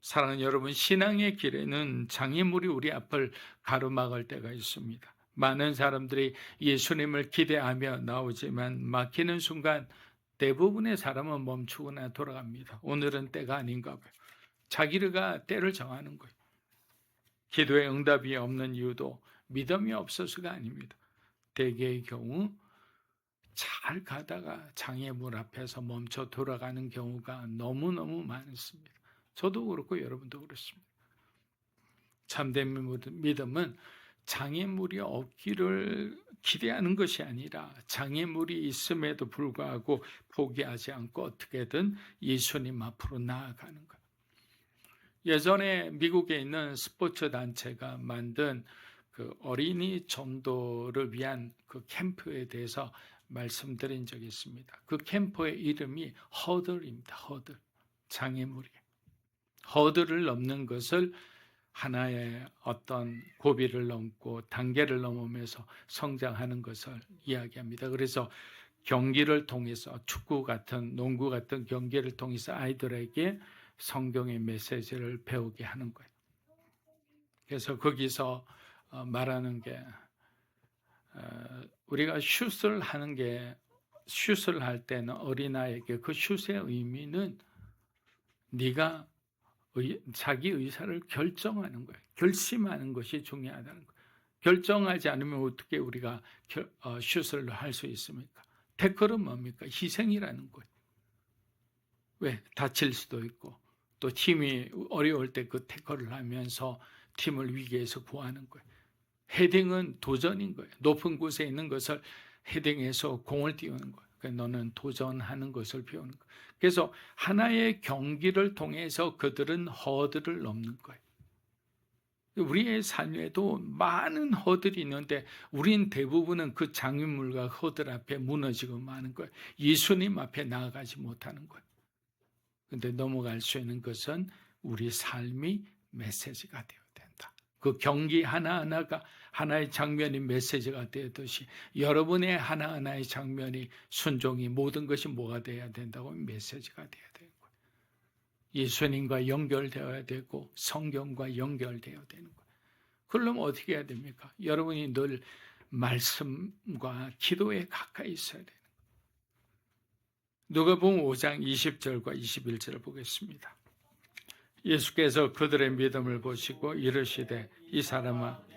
사랑하는 여러분, 신앙의 길에는 장애물이 우리 앞을 가로막을 때가 있습니다. 많은 사람들이 예수님을 기대하며 나오지만 막히는 순간 대부분의 사람은 멈추거나 돌아갑니다. 오늘은 때가 아닌가 봐요. 자기가 때를 정하는 거예요. 기도에 응답이 없는 이유도 믿음이 없어서가 아닙니다. 대개의 경우 잘 가다가 장애물 앞에서 멈춰 돌아가는 경우가 너무너무 많습니다. 저도 그렇고 여러분도 그렇습니다. 참된 믿음은 장애물이 없기를 기대하는 것이 아니라 장애물이 있음에도 불구하고 포기하지 않고 어떻게든 예수님 앞으로 나아가는 거예요. 예전에 미국에 있는 스포츠 단체가 만든 그 어린이 전도를 위한 그 캠프에 대해서 말씀드린 적이 있습니다. 그 캠프의 이름이 허들입니다. 허들. 장애물이. 허들을 넘는 것을 하나의 어떤 고비를 넘고 단계를 넘으면서 성장하는 것을 이야기합니다. 그래서 경기를 통해서 축구 같은 농구 같은 경기를 통해서 아이들에게 성경의 메시지를 배우게 하는 거예요. 그래서 거기서 말하는 게 우리가 슛을 할 때는 어린아이에게 그 슛의 의미는 네가 자기 의사를 결정하는 거예요. 결심하는 것이 중요하다는 거예요. 결정하지 않으면 어떻게 우리가 슛을 할 수 있습니까? 태클은 뭡니까? 희생이라는 거예요. 왜? 다칠 수도 있고 또 팀이 어려울 때 그 태클을 하면서 팀을 위기에서 구하는 거예요. 헤딩은 도전인 거예요. 높은 곳에 있는 것을 헤딩해서 공을 띄우는 거예요. 그러니까 너는 도전하는 것을 배우는 거예요. 그래서 하나의 경기를 통해서 그들은 허들을 넘는 거예요. 우리의 삶에도 많은 허들이 있는데 우린 대부분은 그 장애물과 허들 앞에 무너지고 마는 거예요. 예수님 앞에 나아가지 못하는 거예요. 그런데 넘어갈 수 있는 것은 우리 삶이 메시지가 되어야 된다. 그 경기 하나하나가 하나의 장면이 메시지가 되듯이 여러분의 하나하나의 장면이 순종이 모든 것이 뭐가 되어야 된다고 메시지가 되어야 되는 거예요. 예수님과 연결되어야 되고 성경과 연결되어야 되는 거예요. 그러려면 어떻게 해야 됩니까? 여러분이 늘 말씀과 기도에 가까이 있어야 돼요. 누가복음 5장 20절과 21절을 보겠습니다. 예수께서 그들의 믿음을 보시고 이르시되 이 사람아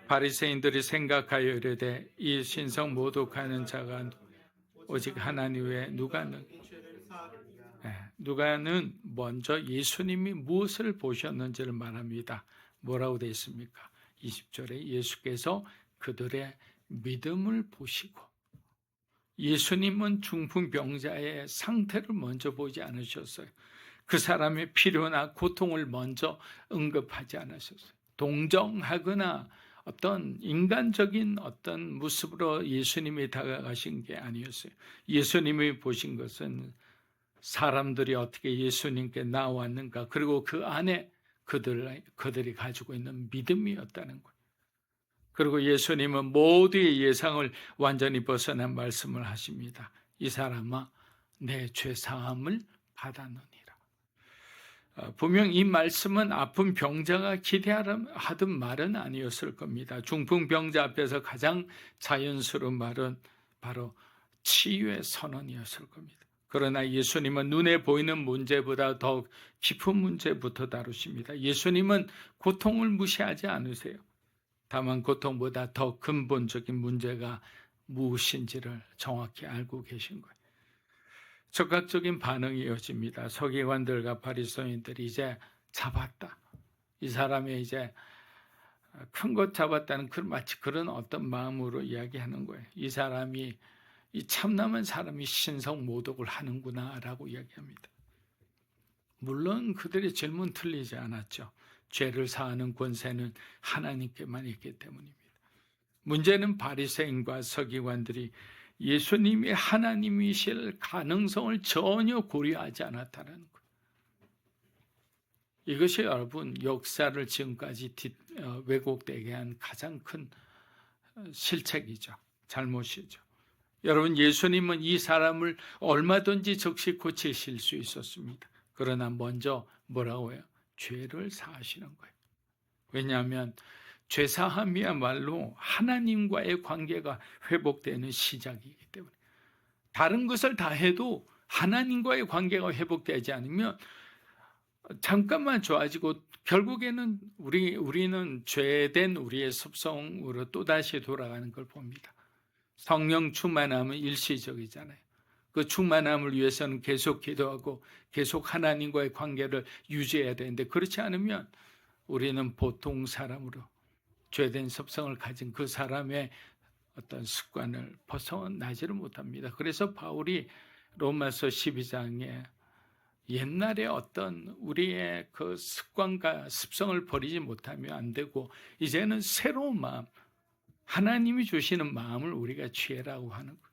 바리새인들이 생각하여 이르되 이 신성 모독하는 자가 오직 하나님 외에 누가는 먼저 예수님이 무엇을 보셨는지를 말합니다. 뭐라고 되어 있습니까? 20절에 예수께서 그들의 믿음을 보시고 예수님은 중풍병자의 상태를 먼저 보지 않으셨어요. 그 사람의 필요나 고통을 먼저 언급하지 않으셨어요. 동정하거나 어떤 인간적인 어떤 모습으로 예수님이 다가가신 게 아니었어요. 예수님이 보신 것은 사람들이 어떻게 예수님께 나왔는가, 그리고 그 안에 그들이 가지고 있는 믿음이었다는 거예요. 그리고 예수님은 모두의 예상을 완전히 벗어난 말씀을 하십니다. 이 사람아 내 죄사함을 받았느니라. 분명 이 말씀은 아픈 병자가 기대하던 말은 아니었을 겁니다. 중풍병자 앞에서 가장 자연스러운 말은 바로 치유의 선언이었을 겁니다. 그러나 예수님은 눈에 보이는 문제보다 더 깊은 문제부터 다루십니다. 예수님은 고통을 무시하지 않으세요. 다만 고통보다 더 근본적인 문제가 무엇인지를 정확히 알고 계신 거예요. 적극적인 반응이 이어집니다. 서기관들과 바리새인들이 이제 잡았다. 이 사람이 이제 큰 것 잡았다는 마치 그런 어떤 마음으로 이야기하는 거예요. 이 사람이 이 참남한 사람이 신성 모독을 하는구나라고 이야기합니다. 물론 그들의 질문 틀리지 않았죠. 죄를 사하는 권세는 하나님께만 있기 때문입니다. 문제는 바리새인과 서기관들이 예수님이 하나님이실 가능성을 전혀 고려하지 않았다는 거예요. 이것이 여러분 역사를 지금까지 왜곡되게 한 가장 큰 실책이죠. 잘못이죠. 여러분 예수님은 이 사람을 얼마든지 즉시 고치실 수 있었습니다. 그러나 먼저 뭐라고 해요? 죄를 사하시는 거예요. 왜냐하면 죄사함이야말로 하나님과의 관계가 회복되는 시작이기 때문에 다른 것을 다 해도 하나님과의 관계가 회복되지 않으면 잠깐만 좋아지고 결국에는 우리는 죄된 우리의 습성으로 또다시 돌아가는 걸 봅니다. 성령 충만함은 일시적이잖아요. 그 충만함을 위해서는 계속 기도하고 계속 하나님과의 관계를 유지해야 되는데 그렇지 않으면 우리는 보통 사람으로 죄된 습성을 가진 그 사람의 어떤 습관을 벗어나지를 못합니다. 그래서 바울이 로마서 12장에 옛날에 어떤 우리의 그 습관과 습성을 버리지 못하면 안 되고 이제는 새로운 마음, 하나님이 주시는 마음을 우리가 취해라고 하는 거예요.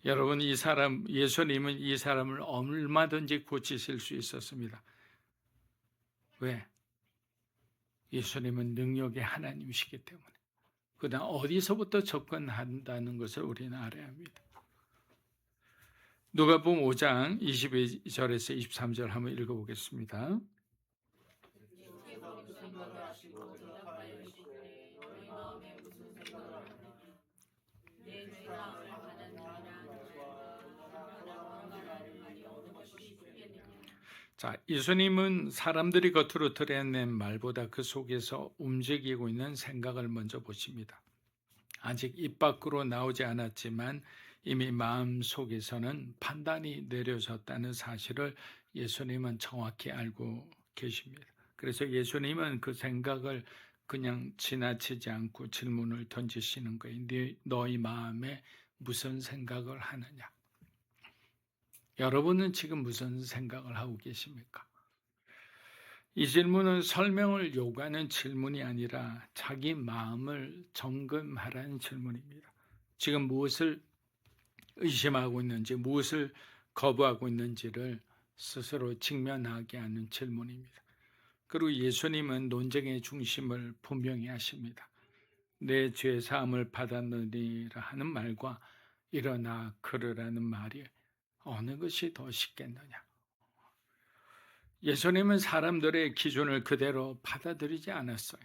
여러분, 예수님은 이 사람을 얼마든지 고치실 수 있었습니다. 왜? 예수님은 능력의 하나님이시기 때문에. 그다음 어디서부터 접근한다는 것을 우리는 알아야 합니다. 누가복음 5장 22절에서 23절 한번 읽어보겠습니다. 자, 예수님은 사람들이 겉으로 드러낸 말보다 그 속에서 움직이고 있는 생각을 먼저 보십니다. 아직 입 밖으로 나오지 않았지만 이미 마음 속에서는 판단이 내려졌다는 사실을 예수님은 정확히 알고 계십니다. 그래서 예수님은 그 생각을 그냥 지나치지 않고 질문을 던지시는 거예요. 너희 마음에 무슨 생각을 하느냐? 여러분은 지금 무슨 생각을 하고 계십니까? 이 질문은 설명을 요구하는 질문이 아니라 자기 마음을 점검하라는 질문입니다. 지금 무엇을 의심하고 있는지, 무엇을 거부하고 있는지를 스스로 직면하게 하는 질문입니다. 그리고 예수님은 논쟁의 중심을 분명히 하십니다. 내 죄 사함을 받았느니라 하는 말과 일어나 걸으라는 말이 어느 것이 더 쉽겠느냐? 예수님은 사람들의 기준을 그대로 받아들이지 않았어요.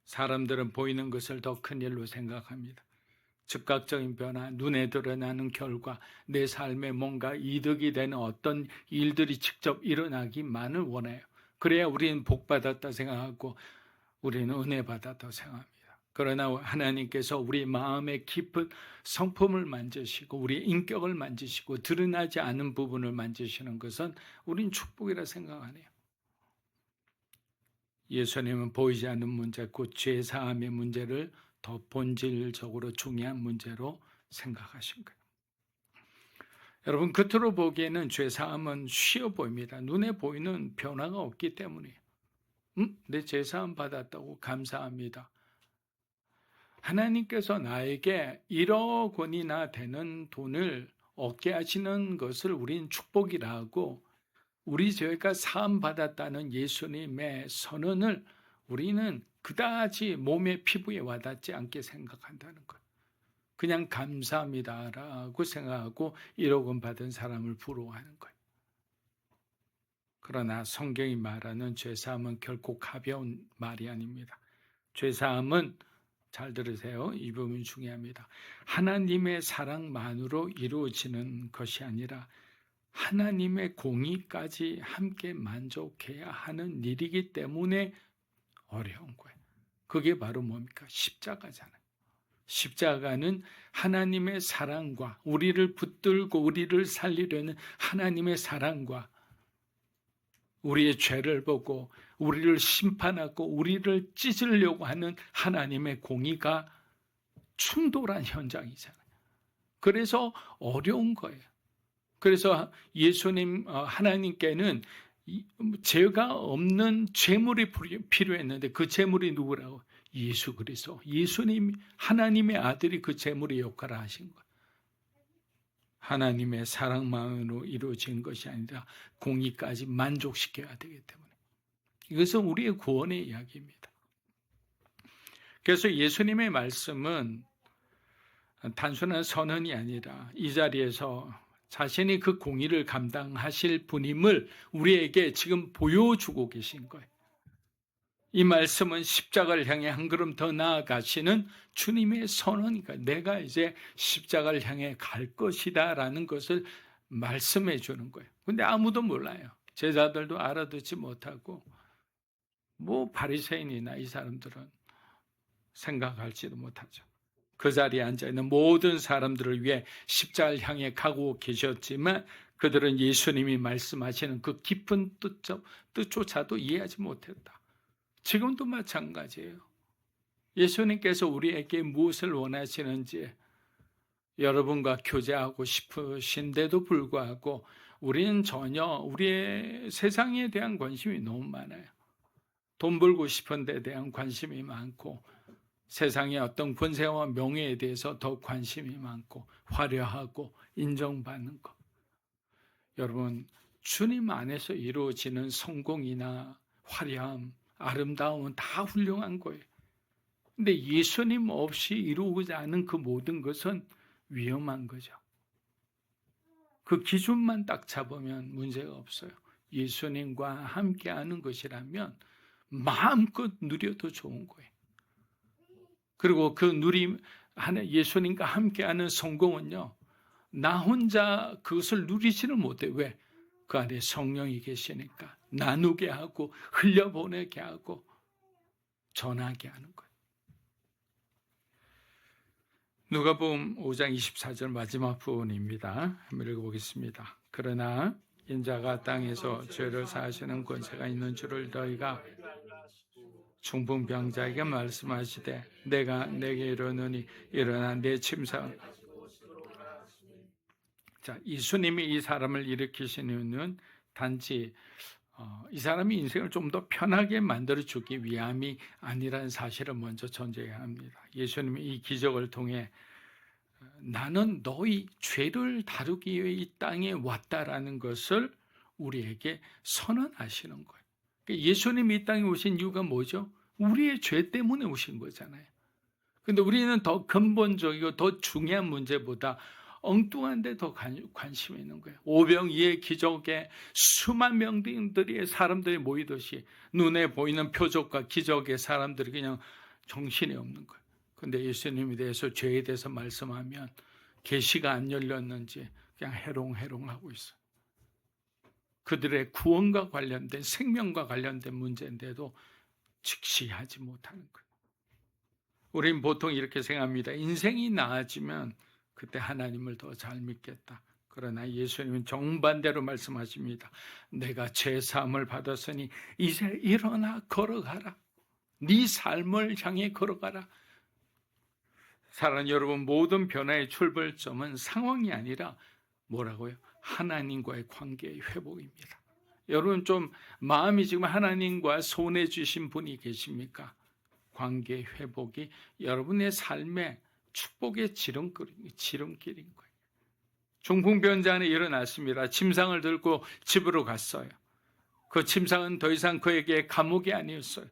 사람들은 보이는 것을 더 큰 일로 생각합니다. 즉각적인 변화, 눈에 드러나는 결과, 내 삶에 뭔가 이득이 되는 어떤 일들이 직접 일어나기만을 원해요. 그래야 우리는 복받았다 생각하고 우리는 은혜 받았다 생각합니다. 그러나 하나님께서 우리 마음의 깊은 성품을 만지시고 우리 인격을 만지시고 드러나지 않은 부분을 만지시는 것은 우린 축복이라 생각하네요. 예수님은 보이지 않는 문제, 곧 죄사함의 문제를 더 본질적으로 중요한 문제로 생각하신 거예요. 여러분, 겉으로 보기에는 죄사함은 쉬워 보입니다. 눈에 보이는 변화가 없기 때문이에요. 내 죄사함 받았다고 감사합니다. 하나님께서 나에게 1억 원이나 되는 돈을 얻게 하시는 것을 우린 축복이라고 우리 죄가 사함받았다는 예수님의 선언을 우리는 그다지 몸의 피부에 와닿지 않게 생각한다는 거예요. 그냥 감사합니다라고 생각하고 1억 원 받은 사람을 부러워하는 거예요. 그러나 성경이 말하는 죄사함은 결코 가벼운 말이 아닙니다. 죄사함은 잘 들으세요. 이 부분 중요합니다. 하나님의 사랑만으로 이루어지는 것이 아니라 하나님의 공의까지 함께 만족해야 하는 일이기 때문에 어려운 거예요. 그게 바로 뭡니까? 십자가잖아요. 십자가는 하나님의 사랑과 우리를 붙들고 우리를 살리려는 하나님의 사랑과 우리의 죄를 보고 우리를 심판하고 우리를 찢으려고 하는 하나님의 공의가 충돌한 현장이잖아요. 그래서 어려운 거예요. 그래서 예수님, 하나님께는 죄가 없는 제물이 필요했는데 그 제물이 누구라고? 예수 그리스도. 예수님, 하나님의 아들이 그 제물의 역할을 하신 거예요. 하나님의 사랑만으로 이루어진 것이 아니라 공의까지 만족시켜야 되기 때문에. 이것은 우리의 구원의 이야기입니다. 그래서 예수님의 말씀은 단순한 선언이 아니라 이 자리에서 자신이 그 공의를 감당하실 분임을 우리에게 지금 보여주고 계신 거예요. 이 말씀은 십자가를 향해 한 걸음 더 나아가시는 주님의 선언이니까 내가 이제 십자가를 향해 갈 것이다 라는 것을 말씀해 주는 거예요. 근데 아무도 몰라요. 제자들도 알아듣지 못하고 바리새인이나 이 사람들은 생각할지도 못하죠. 그 자리에 앉아있는 모든 사람들을 위해 십자가를 향해 가고 계셨지만 그들은 예수님이 말씀하시는 그 깊은 뜻조차도 이해하지 못했다. 지금도 마찬가지예요. 예수님께서 우리에게 무엇을 원하시는지 여러분과 교제하고 싶으신데도 불구하고 우리는 전혀 우리의 세상에 대한 관심이 너무 많아요. 돈 벌고 싶은 데 대한 관심이 많고 세상의 어떤 권세와 명예에 대해서 더 관심이 많고 화려하고 인정받는 것. 여러분, 주님 안에서 이루어지는 성공이나 화려함, 아름다움은 다 훌륭한 거예요. 근데 예수님 없이 이루고자 하는 그 모든 것은 위험한 거죠. 그 기준만 딱 잡으면 문제가 없어요. 예수님과 함께하는 것이라면 마음껏 누려도 좋은 거예요. 그리고 그 예수님과 함께하는 성공은요, 나 혼자 그것을 누리지를 못해요. 왜? 그 안에 성령이 계시니까 나누게 하고 흘려보내게 하고 전하게 하는 거예요. 누가복음 5장 24절 마지막 부분입니다. 한번 읽어보겠습니다. 그러나 인자가 땅에서 죄를 사하시는 권세가 있는 줄을 너희가 중풍병자에게 말씀하시되 내가 내게 이르노니 일어나 내 침상. 자, 예수님이 이 사람을 일으키신 이유는 단지 이 사람이 인생을 좀 더 편하게 만들어주기 위함이 아니라는 사실을 먼저 전제해야 합니다. 예수님이 이 기적을 통해 나는 너희 죄를 다루기 위해 이 땅에 왔다라는 것을 우리에게 선언하시는 거예요. 예수님이 이 땅에 오신 이유가 뭐죠? 우리의 죄 때문에 오신 거잖아요. 근데 우리는 더 근본적이고 더 중요한 문제보다 엉뚱한 데 더 관심이 있는 거예요. 오병이의 기적에 수만 명들의 사람들이 모이듯이 눈에 보이는 표적과 기적의 사람들이 그냥 정신이 없는 거예요. 근데 예수님에 대해서 죄에 대해서 말씀하면 계시가 안 열렸는지 그냥 해롱해롱하고 있어요. 그들의 구원과 관련된 생명과 관련된 문제인데도 직시하지 못하는 거예요. 우리는 보통 이렇게 생각합니다. 인생이 나아지면 그때 하나님을 더 잘 믿겠다. 그러나 예수님은 정반대로 말씀하십니다. 내가 죄사함을 받았으니 이제 일어나 걸어가라. 네 삶을 향해 걸어가라. 사랑하는 여러분, 모든 변화의 출발점은 상황이 아니라 뭐라고요? 하나님과의 관계의 회복입니다. 여러분 좀 마음이 지금 하나님과 소원해 주신 분이 계십니까? 관계 회복이 여러분의 삶의 축복의 지름길인 거예요. 중풍병자는 일어났습니다. 침상을 들고 집으로 갔어요. 그 침상은 더 이상 그에게 감옥이 아니었어요.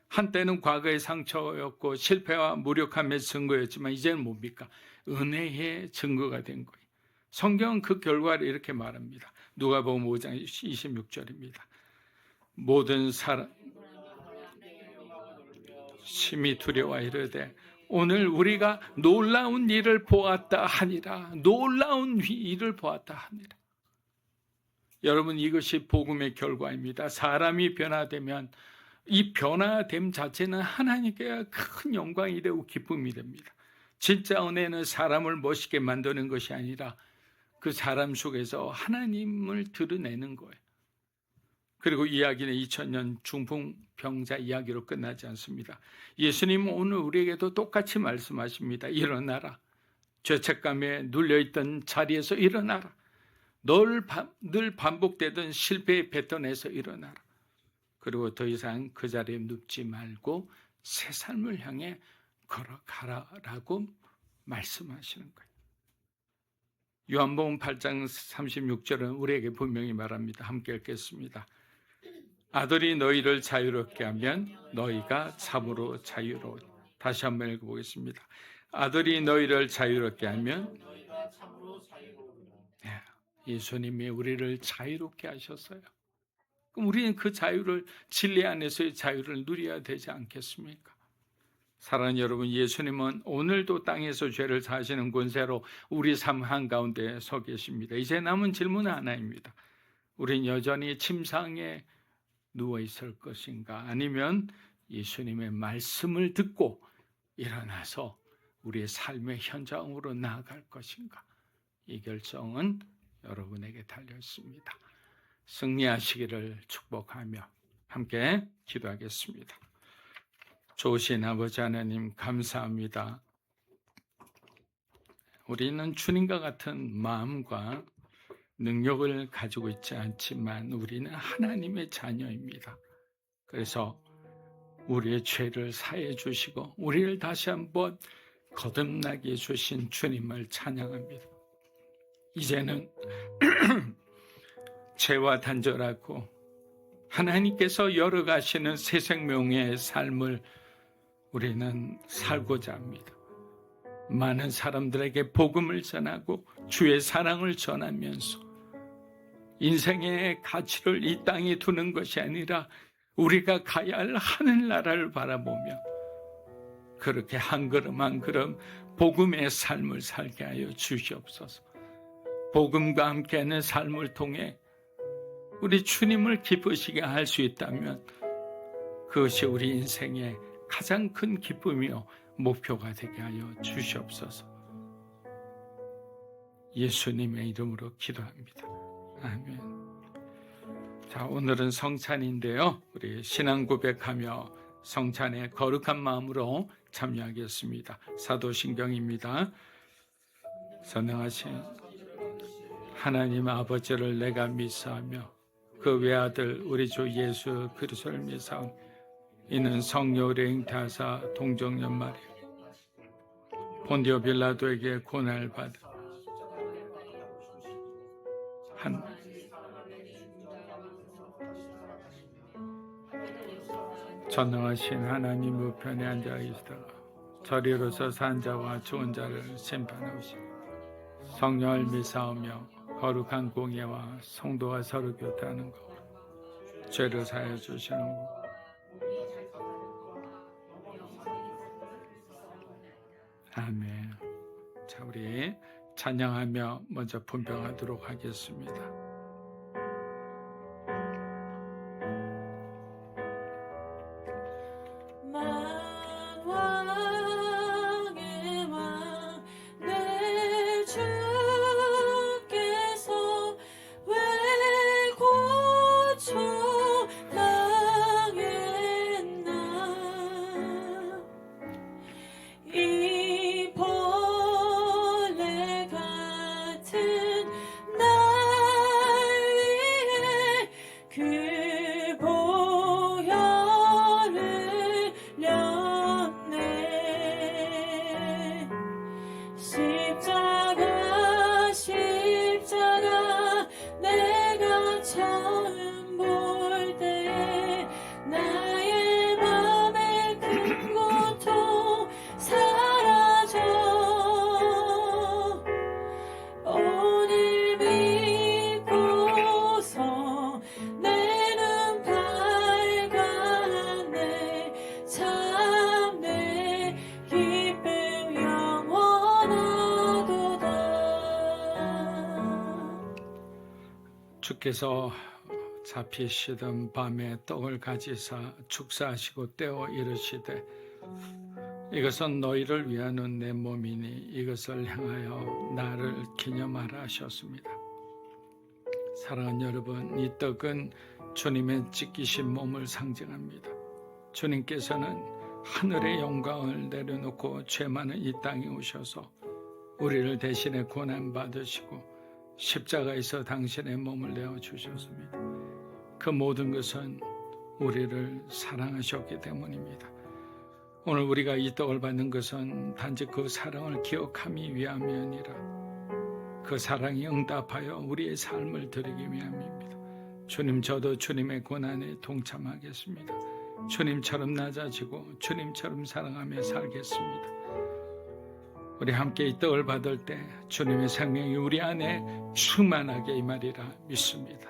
한때는 과거의 상처였고 실패와 무력함의 증거였지만 이제는 뭡니까? 은혜의 증거가 된 거예요. 성경은 그 결과를 이렇게 말합니다. 누가복음 5장 26절입니다. 모든 사람 심히 두려워 이르되 오늘 우리가 놀라운 일을 보았다 하니라. 놀라운 일을 보았다 하니라. 여러분, 이것이 복음의 결과입니다. 사람이 변화되면 이 변화됨 자체는 하나님께 큰 영광이 되고 기쁨이 됩니다. 진짜 은혜는 사람을 멋있게 만드는 것이 아니라 그 사람 속에서 하나님을 드러내는 거예요. 그리고 이야기는 2000년 중풍병자 이야기로 끝나지 않습니다. 예수님은 오늘 우리에게도 똑같이 말씀하십니다. 일어나라. 죄책감에 눌려있던 자리에서 일어나라. 늘 반복되던 실패의 패턴에서 일어나라. 그리고 더 이상 그 자리에 눕지 말고 새 삶을 향해 걸어가라라고 말씀하시는 거예요. 요한복음 8장 36절은 우리에게 분명히 말합니다. 함께 읽겠습니다. 아들이 너희를 자유롭게 하면 너희가 참으로 자유로워. 다시 한번 읽어보겠습니다. 아들이 너희를 자유롭게 하면 예수님이 우리를 자유롭게 하셨어요. 그럼 우리는 그 자유를 진리 안에서의 자유를 누려야 되지 않겠습니까? 사랑하는 여러분, 예수님은 오늘도 땅에서 죄를 사하시는 권세로 우리 삶 한가운데 서 계십니다. 이제 남은 질문은 하나입니다. 우린 여전히 침상에 누워 있을 것인가? 아니면 예수님의 말씀을 듣고 일어나서 우리의 삶의 현장으로 나아갈 것인가? 이 결정은 여러분에게 달려 있습니다. 승리하시기를 축복하며 함께 기도하겠습니다. 좋으신 아버지 하나님 감사합니다. 우리는 주님과 같은 마음과 능력을 가지고 있지 않지만 우리는 하나님의 자녀입니다. 그래서 우리의 죄를 사해 주시고 우리를 다시 한번 거듭나게 해주신 주님을 찬양합니다. 이제는 죄와 단절하고 하나님께서 열어가시는 새 생명의 삶을 우리는 살고자 합니다. 많은 사람들에게 복음을 전하고 주의 사랑을 전하면서 인생의 가치를 이 땅에 두는 것이 아니라 우리가 가야 할 하늘나라를 바라보며 그렇게 한 걸음 한 걸음 복음의 삶을 살게 하여 주시옵소서. 복음과 함께하는 삶을 통해 우리 주님을 기쁘시게 할 수 있다면 그것이 우리 인생의 가장 큰 기쁨이요 목표가 되게 하여 주시옵소서. 예수님의 이름으로 기도합니다. 아멘. 자, 오늘은 성찬인데요. 우리 신앙 고백하며 성찬에 거룩한 마음으로 참여하겠습니다. 사도신경입니다. 선행하신 하나님 아버지를 내가 믿사하며 그 외아들 우리 주 예수 그리스도를 믿사오니 이는 성령으로 잉태하사 동정연말에 본디오 빌라도에게 고난을 받아 전능하신 하나님 우편에 앉아 계시다가 저리로서 산 자와 죽은 자를 심판하시고 성령을 믿사오며 거룩한 공예와 성도가 서로 교통하는 것 죄를 사하여 주시는 것 아멘. 자, 우리 찬양하며 먼저 분별하도록 하겠습니다. 주께서 잡히시던 밤에 떡을 가지사 축사하시고 떼어 이르시되 이것은 너희를 위하는 내 몸이니 이것을 행하여 나를 기념하라 하셨습니다. 사랑하는 여러분, 이 떡은 주님의 찢기신 몸을 상징합니다. 주님께서는 하늘의 영광을 내려놓고 죄 많은 이 땅에 오셔서 우리를 대신에 고난받으시고 십자가에서 당신의 몸을 내어주셨습니다. 그 모든 것은 우리를 사랑하셨기 때문입니다. 오늘 우리가 이 떡을 받는 것은 단지 그 사랑을 기억하기 위함이 아니라 그 사랑이 응답하여 우리의 삶을 드리기 위함입니다. 주님, 저도 주님의 고난에 동참하겠습니다. 주님처럼 낮아지고 주님처럼 사랑하며 살겠습니다. 우리 함께 이 떡을 받을 때 주님의 생명이 우리 안에 충만하게 임하리라 믿습니다.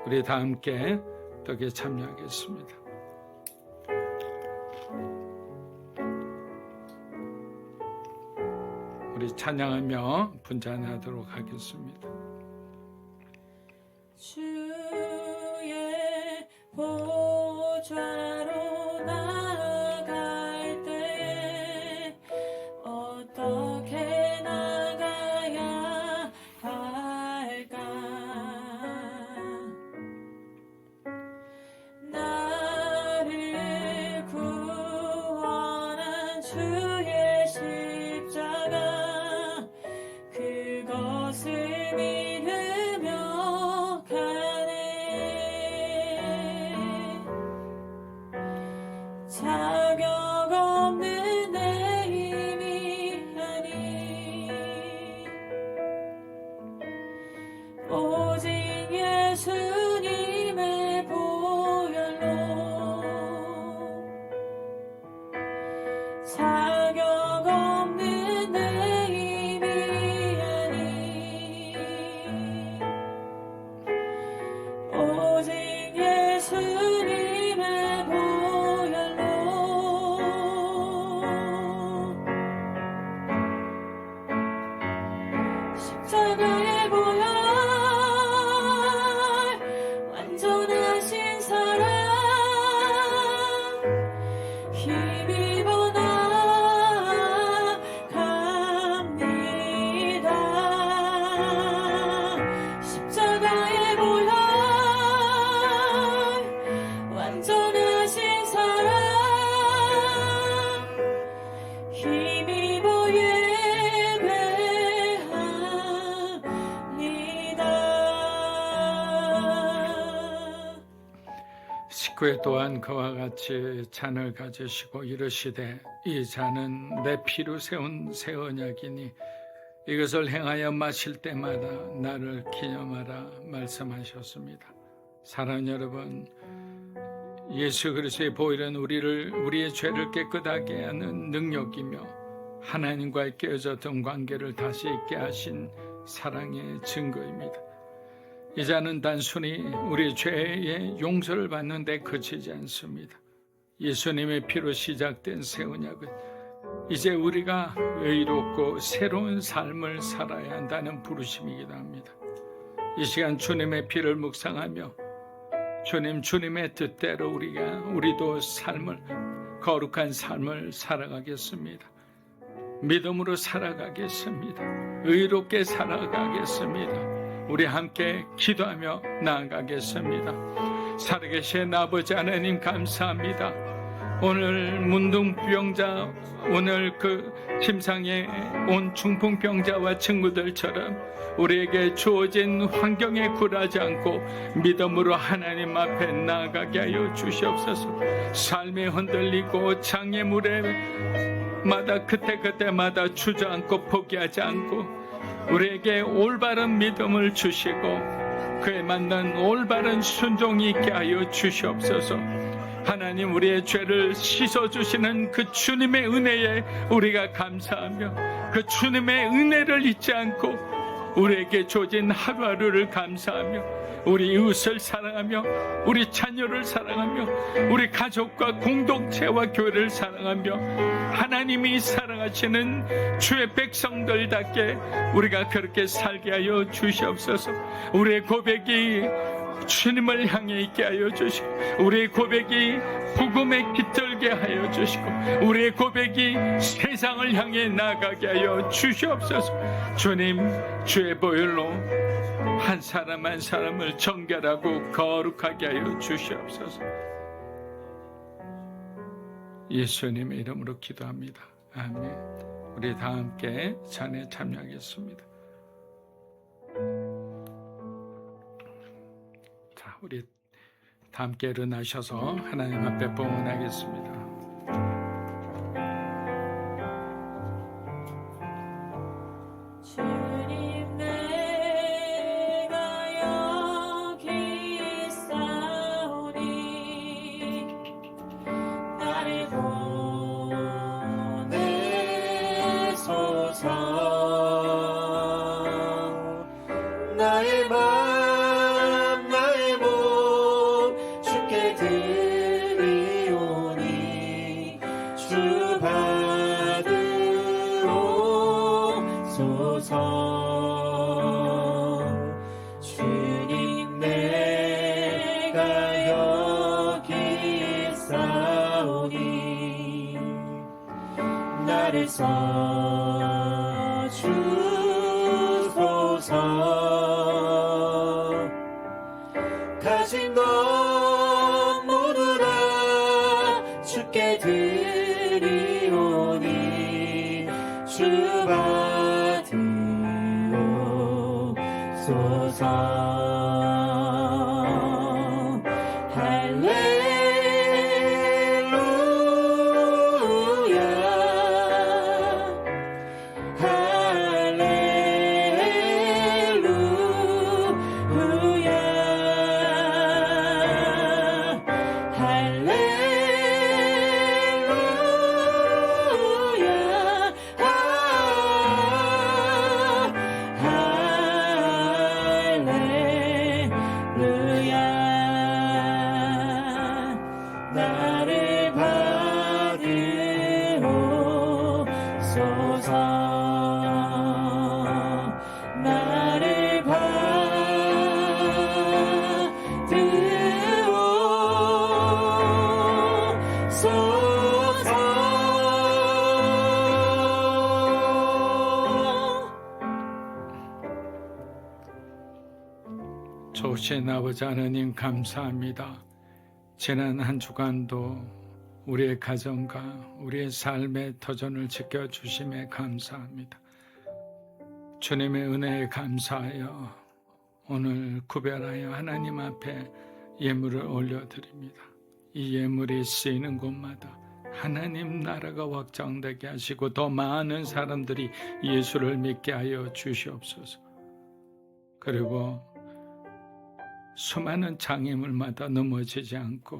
우리 다 함께 떡에 참여하겠습니다. 우리 찬양하며 분잔하도록 하겠습니다. 주의 보좌로 나아갈 때 어떻게 나가야 할까? 자격 없는 내 힘이 아니 오직 예수님의 보혈로 십자가의 보혈 완전하신 사랑 힘입어 나아갑니다. 십자가의 보혈 완전하신 사랑 힘입어 예배합니다. 19회 또한 그와 같이 잔을 가지시고 이르시되 이 잔은 내 피로 세운 새 언약이니 이것을 행하여 마실 때마다 나를 기념하라 말씀하셨습니다. 사랑하는 여러분, 예수 그리스도의 보혈은 우리의 죄를 깨끗하게 하는 능력이며 하나님과의 깨어졌던 관계를 다시 있게 하신 사랑의 증거입니다. 이 잔은 단순히 우리 죄의 용서를 받는 데 그치지 않습니다. 예수님의 피로 시작된 새 언약은 이제 우리가 의롭고 새로운 삶을 살아야 한다는 부르심이기도 합니다. 이 시간 주님의 피를 묵상하며 주님의 뜻대로 우리도 거룩한 삶을 살아가겠습니다. 믿음으로 살아가겠습니다. 의롭게 살아가겠습니다. 우리 함께 기도하며 나아가겠습니다. 살아계신 아버지 하나님 감사합니다. 오늘 문둥병자, 오늘 그 침상에 온 중풍병자와 친구들처럼 우리에게 주어진 환경에 굴하지 않고 믿음으로 하나님 앞에 나아가게 하여 주시옵소서. 삶에 흔들리고 장애물에 그때마다 주저앉고 포기하지 않고 우리에게 올바른 믿음을 주시고 그에 맞는 올바른 순종이 있게 하여 주시옵소서. 하나님, 우리의 죄를 씻어주시는 그 주님의 은혜에 우리가 감사하며 그 주님의 은혜를 잊지 않고 우리에게 주어진 하루하루를 감사하며 우리 이웃을 사랑하며 우리 자녀를 사랑하며 우리 가족과 공동체와 교회를 사랑하며 하나님이 사랑하시는 주의 백성들답게 우리가 그렇게 살게 하여 주시옵소서. 우리의 고백이 주님을 향해 있게 하여 주시고 우리의 고백이 복음에 깃들게 하여 주시고 우리의 고백이 세상을 향해 나가게 하여 주시옵소서. 주님, 주의 보혈로 한 사람 한 사람을 정결하고 거룩하게 하여 주시옵소서. 예수님의 이름으로 기도합니다. 아멘. 우리 다 함께 찬에 참여하겠습니다. 자, 우리 다 함께 일어나셔서 하나님 앞에 봉헌하겠습니다. 주님, 내가 여기 있사오니 나를 보내소서. 나의 맘 나의 몸 주께 드리오니 주 받으옵소서. 주님, 내가 여기 있사오니 나를 써주소서. 가진 것 모두 다 주께 드리오니 주 받으옵소서. 할렐루야. 소신 아버지 하나님 감사합니다. 지난 한 주간도 우리의 가정과 우리의 삶의 터전을 지켜주심에 감사합니다. 주님의 은혜에 감사하여 오늘 구별하여 하나님 앞에 예물을 올려드립니다. 이 예물이 쓰이는 곳마다 하나님 나라가 확장되게 하시고 더 많은 사람들이 예수를 믿게 하여 주시옵소서. 그리고 수많은 장애물마다 넘어지지 않고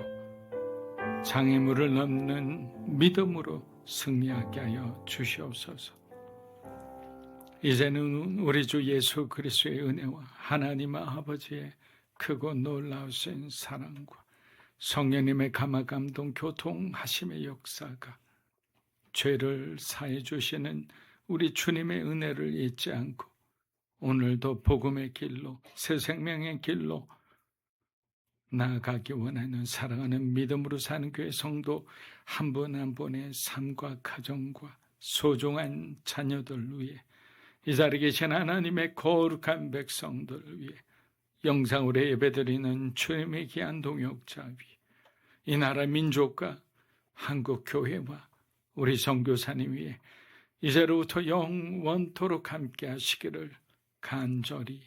장애물을 넘는 믿음으로 승리하게 하여 주시옵소서. 이제는 우리 주 예수 그리스도의 은혜와 하나님 아버지의 크고 놀라우신 사랑과 성령님의 감화감동 교통하심의 역사가 죄를 사해 주시는 우리 주님의 은혜를 잊지 않고 오늘도 복음의 길로 새 생명의 길로 나아가기 원하는 사랑하는 믿음으로 사는 교회 성도 한 분 한 분의 삶과 가정과 소중한 자녀들 위해 이 자리에 계신 하나님의 거룩한 백성들을 위해 영상으로 예배드리는 주님의 귀한 동역자 위에 이 나라 민족과 한국 교회와 우리 선교사님 위에 이제로부터 영원토록 함께 하시기를 간절히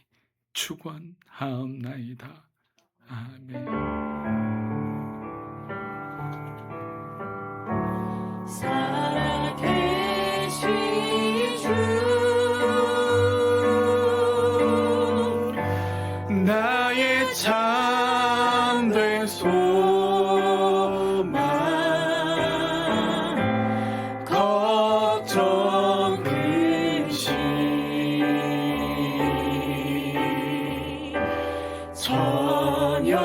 축원하옵나이다. 아멘. 살아계신 주 나의 참된 소망 걱정 근심 전혀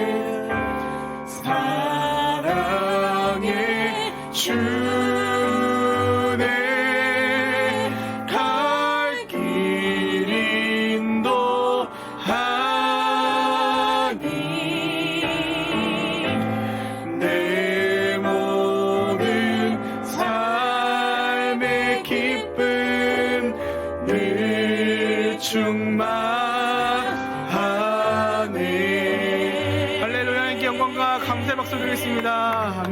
없네. 사랑의 주네 갈 길 인도하니 내 모든 삶의 기쁨 늘 충만하네. 할렐루야. 영광과 감사의 박수 드리겠습니다.